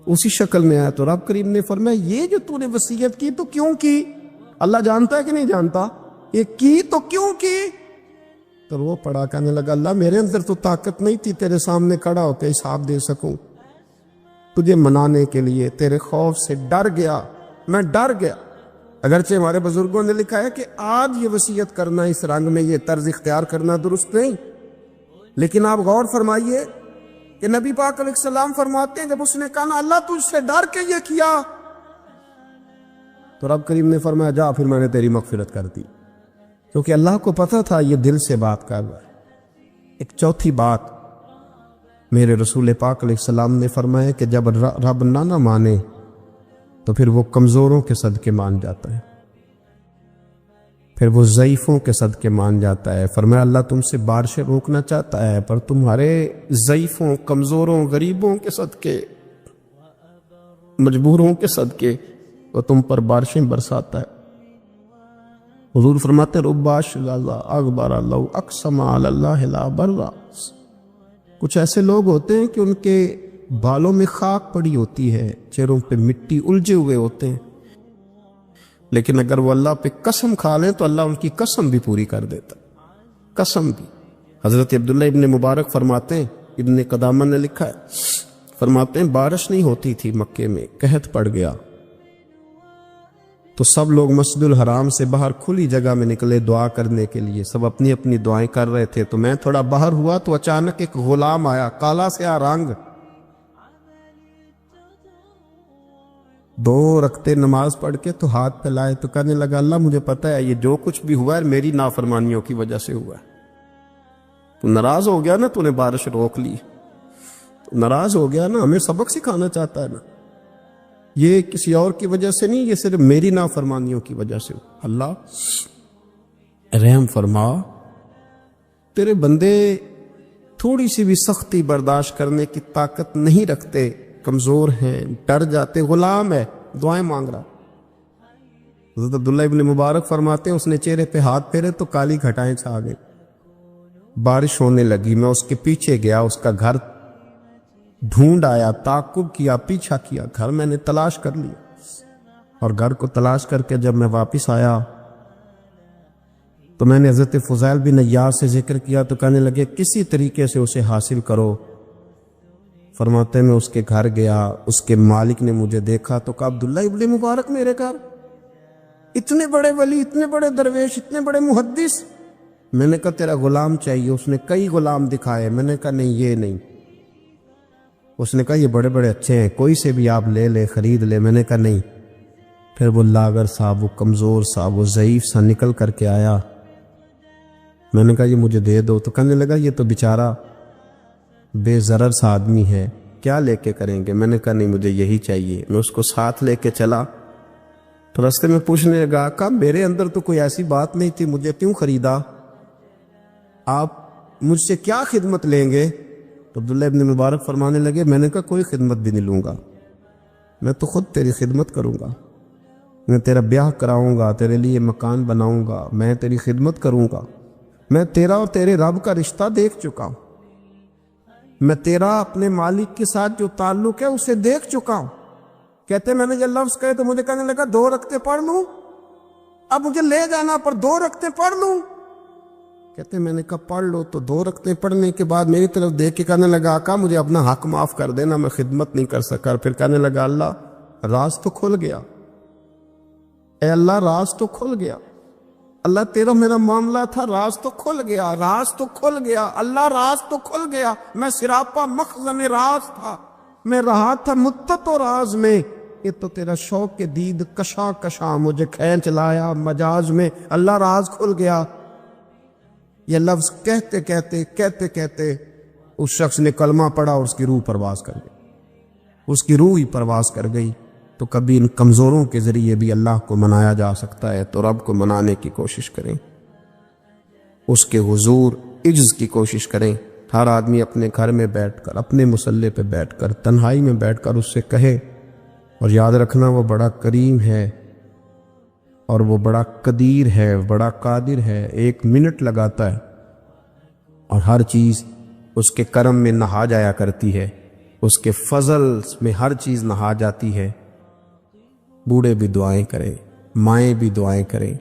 اسی شکل میں آیا۔ تو رب کریم نے فرمایا یہ جو تو نے وصیت کی تو کیوں کی؟ اللہ جانتا ہے کہ نہیں جانتا؟ یہ کی تو کیوں کی؟ تو وہ پڑا کہنے لگا اللہ میرے اندر تو طاقت نہیں تھی تیرے سامنے کھڑا ہو کے حساب دے سکوں، تجھے منانے کے لیے تیرے خوف سے ڈر گیا، میں ڈر گیا۔ اگرچہ ہمارے بزرگوں نے لکھا ہے کہ آج یہ وصیت کرنا، اس رنگ میں یہ طرز اختیار کرنا درست نہیں، لیکن آپ غور فرمائیے کہ نبی پاک علیہ السلام فرماتے ہیں جب اس نے کہا نا اللہ تجھ سے ڈر کے یہ کیا، تو رب کریم نے فرمایا جا پھر میں نے تیری مغفرت کر دی، کیونکہ اللہ کو پتہ تھا یہ دل سے بات کر رہا ہے۔ ایک چوتھی بات میرے رسول پاک علیہ السلام نے فرمایا کہ جب رب نہ مانے تو پھر وہ کمزوروں کے صدقے مان جاتا ہے، پھر وہ ضعیفوں کے صدقے مان جاتا ہے۔ فرمایا اللہ تم سے بارشیں روکنا چاہتا ہے پر تمہارے ضعیفوں، کمزوروں، غریبوں کے صدقے، مجبوروں کے صدقے وہ تم پر بارشیں برساتا ہے۔ حضور فرماتے رباش اکبر اللہ اقسم علی اللہ لا برا، کچھ ایسے لوگ ہوتے ہیں کہ ان کے بالوں میں خاک پڑی ہوتی ہے، چہروں پہ مٹی الجھے ہوئے ہوتے ہیں، لیکن اگر وہ اللہ پہ قسم کھا لیں تو اللہ ان کی قسم بھی پوری کر دیتا، قسم بھی۔ حضرت عبداللہ ابن مبارک فرماتے ہیں، ابن قدامہ نے لکھا ہے، فرماتے ہیں بارش نہیں ہوتی تھی مکے میں، قحط پڑ گیا، تو سب لوگ مسجد الحرام سے باہر کھلی جگہ میں نکلے دعا کرنے کے لیے، سب اپنی اپنی دعائیں کر رہے تھے۔ تو میں تھوڑا باہر ہوا تو اچانک ایک غلام آیا، کالا سیاہ رنگ، 2 رکعتیں نماز پڑھ کے تو ہاتھ پھیلائے، تو کہنے لگا اللہ مجھے پتہ ہے یہ جو کچھ بھی ہوا ہے میری نافرمانیوں کی وجہ سے ہوا ہے۔ تو ناراض ہو گیا نا، تو نے بارش روک لی، تو ناراض ہو گیا نا، ہمیں سبق سکھانا چاہتا ہے نا، یہ کسی اور کی وجہ سے نہیں، یہ صرف میری نافرمانیوں کی وجہ سے ہوا۔ اللہ رحم فرما، تیرے بندے تھوڑی سی بھی سختی برداشت کرنے کی طاقت نہیں رکھتے، کمزور ہیں، ڈر جاتے، غلام ہے، دعائیں مانگ رہا۔ حضرت عبداللہ ابن مبارک فرماتے ہیں اس نے چہرے پہ ہاتھ پھیرے تو کالی گھٹائیں چھا گئی، بارش ہونے لگی، میں اس کے پیچھے گیا، اس کا گھر ڈھونڈ آیا، تعقب کیا، پیچھا کیا، گھر میں نے تلاش کر لیا، اور گھر کو تلاش کر کے جب میں واپس آیا تو میں نے حضرت فضیل بن عیاض سے ذکر کیا، تو کہنے لگے کسی طریقے سے اسے حاصل کرو۔ فرماتے میں اس کے گھر گیا، اس کے مالک نے مجھے دیکھا تو کہا عبداللہ ابن مبارک میرے گھر، اتنے بڑے ولی، اتنے بڑے درویش، اتنے بڑے محدث۔ میں نے کہا تیرا غلام چاہیے، اس نے کئی غلام دکھائے، میں نے کہا نہیں یہ نہیں، اس نے کہا یہ بڑے بڑے اچھے ہیں، کوئی سے بھی آپ لے لے، خرید لے، میں نے کہا نہیں۔ پھر وہ لاغر صاحب، وہ کمزور صاحب، وہ ضعیف سا نکل کر کے آیا، میں نے کہا یہ مجھے دے دو، تو کہنے لگا یہ تو بیچارہ بے ضرر سا آدمی ہے، کیا لے کے کریں گے؟ میں نے کہا نہیں مجھے یہی چاہیے۔ میں اس کو ساتھ لے کے چلا تو راستے میں پوچھنے لگا آقا میرے اندر تو کوئی ایسی بات نہیں تھی، مجھے کیوں خریدا؟ آپ مجھ سے کیا خدمت لیں گے؟ تو عبداللہ ابن مبارک فرمانے لگے میں نے کہا کوئی خدمت بھی نہیں لوں گا، میں تو خود تیری خدمت کروں گا، میں تیرا بیاہ کراؤں گا، تیرے لیے مکان بناؤں گا، میں تیری خدمت کروں گا، میں تیرا اور تیرے رب کا رشتہ دیکھ چکا ہوں، میں تیرا اپنے مالک کے ساتھ جو تعلق ہے اسے دیکھ چکا ہوں۔ کہتے میں نے جب لفظ کہے تو مجھے کہنے لگا 2 رکعتیں پڑھ لوں، اب مجھے لے جانا پر 2 رکعتیں پڑھ لوں؟ کہتے میں نے کہا پڑھ لو، تو 2 رکعتیں پڑھنے کے بعد میری طرف دیکھ کے کہنے لگا آقا مجھے اپنا حق معاف کر دینا، میں خدمت نہیں کر سکا۔ پھر کہنے لگا اللہ راز تو کھل گیا، اے اللہ راز تو کھل گیا، اللہ تیرا میرا معاملہ تھا، راز تو کھل گیا، راز تو کھل گیا، اللہ راز تو کھل گیا، میں سراپا مخزن راز تھا، میں رہا تھا مدت و راز میں، یہ تو تیرا شوق کے دید کشاں کشاں مجھے کھینچ لایا مجاز میں، اللہ راز کھل گیا۔ یہ لفظ کہتے کہتے کہتے کہتے اس شخص نے کلمہ پڑھا اور اس کی روح پرواز کر گئی، اس کی روح ہی پرواز کر گئی۔ تو کبھی ان کمزوروں کے ذریعے بھی اللہ کو منایا جا سکتا ہے، تو رب کو منانے کی کوشش کریں، اس کے حضور عجز کی کوشش کریں۔ ہر آدمی اپنے گھر میں بیٹھ کر، اپنے مصلے پہ بیٹھ کر، تنہائی میں بیٹھ کر اس سے کہے، اور یاد رکھنا وہ بڑا کریم ہے اور وہ بڑا قدیر ہے، بڑا قادر ہے، 1 منٹ لگاتا ہے اور ہر چیز اس کے کرم میں نہا جایا کرتی ہے، اس کے فضل میں ہر چیز نہا جاتی ہے۔ بوڑھے بھی دعائیں کریں، مائیں بھی دعائیں کریں،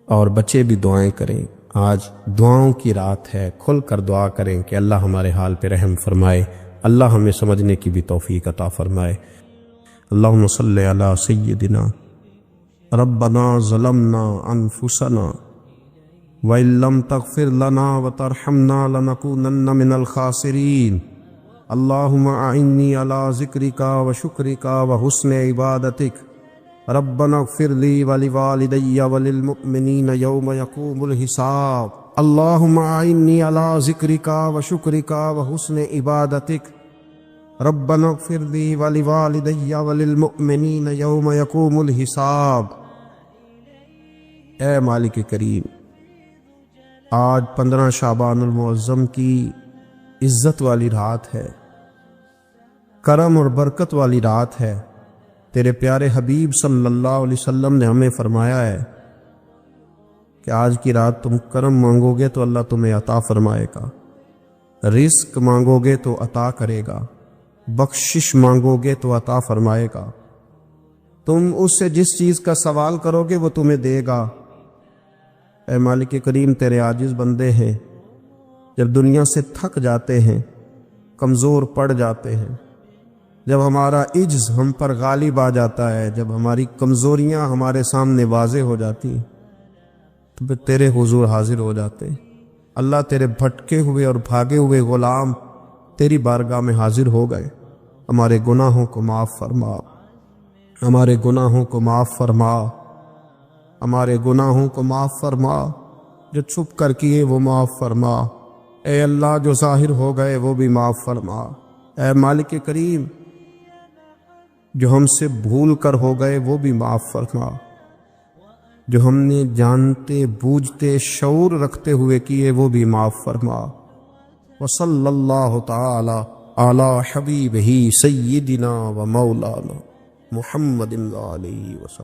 اور بچے بھی دعائیں کریں۔ آج دعاؤں کی رات ہے، کھل کر دعا کریں کہ اللہ ہمارے حال پہ رحم فرمائے، اللہ ہمیں سمجھنے کی بھی توفیق عطا فرمائے۔ اللہم صلی علی سیدنا ربنا ظلمنا انفسنا وَإِن لَّمْ تَغْفِرْ لَنَا وَتَرْحَمْنَا لَنَكُونَنَّ مِنَ الْخَاسِرِينَ اللهم أعني على ذكرك وشكرك وحسن عبادتك ربنا اغفر لي ولوالدي وللمؤمنين يوم يقوم الحساب اللهم أعني على ذكرك وشكرك وحسن عبادتك ربنا اغفر لي ولوالدي وللمؤمنين يوم يقوم الحساب۔ اے مالک کریم، آج 15 شعبان المعظم کی عزت والی رات ہے، کرم اور برکت والی رات ہے۔ تیرے پیارے حبیب صلی اللہ علیہ وسلم نے ہمیں فرمایا ہے کہ آج کی رات تم کرم مانگو گے تو اللہ تمہیں عطا فرمائے گا، رزق مانگو گے تو عطا کرے گا، بخشش مانگو گے تو عطا فرمائے گا، تم اس سے جس چیز کا سوال کرو گے وہ تمہیں دے گا۔ اے مالک کریم، تیرے عاجز بندے ہیں، جب دنیا سے تھک جاتے ہیں، کمزور پڑ جاتے ہیں، جب ہمارا عجز ہم پر غالب آ جاتا ہے، جب ہماری کمزوریاں ہمارے سامنے واضح ہو جاتی ہیں، تو پھر تیرے حضور حاضر ہو جاتے ہیں۔ اللہ، تیرے بھٹکے ہوئے اور بھاگے ہوئے غلام تیری بارگاہ میں حاضر ہو گئے۔ ہمارے گناہوں کو معاف فرما، ہمارے گناہوں کو معاف فرما، ہمارے گناہوں کو معاف فرما، جو چھپ کر کیے وہ معاف فرما۔ اے اللہ، جو ظاہر ہو گئے وہ بھی معاف فرما۔ اے مالک کریم، جو ہم سے بھول کر ہو گئے وہ بھی معاف فرما، جو ہم نے جانتے بوجھتے شعور رکھتے ہوئے کیے وہ بھی معاف فرما۔ وصلی اللہ تعالی علی حبیبہ سیدنا و مولانا محمد علیہ وسلم۔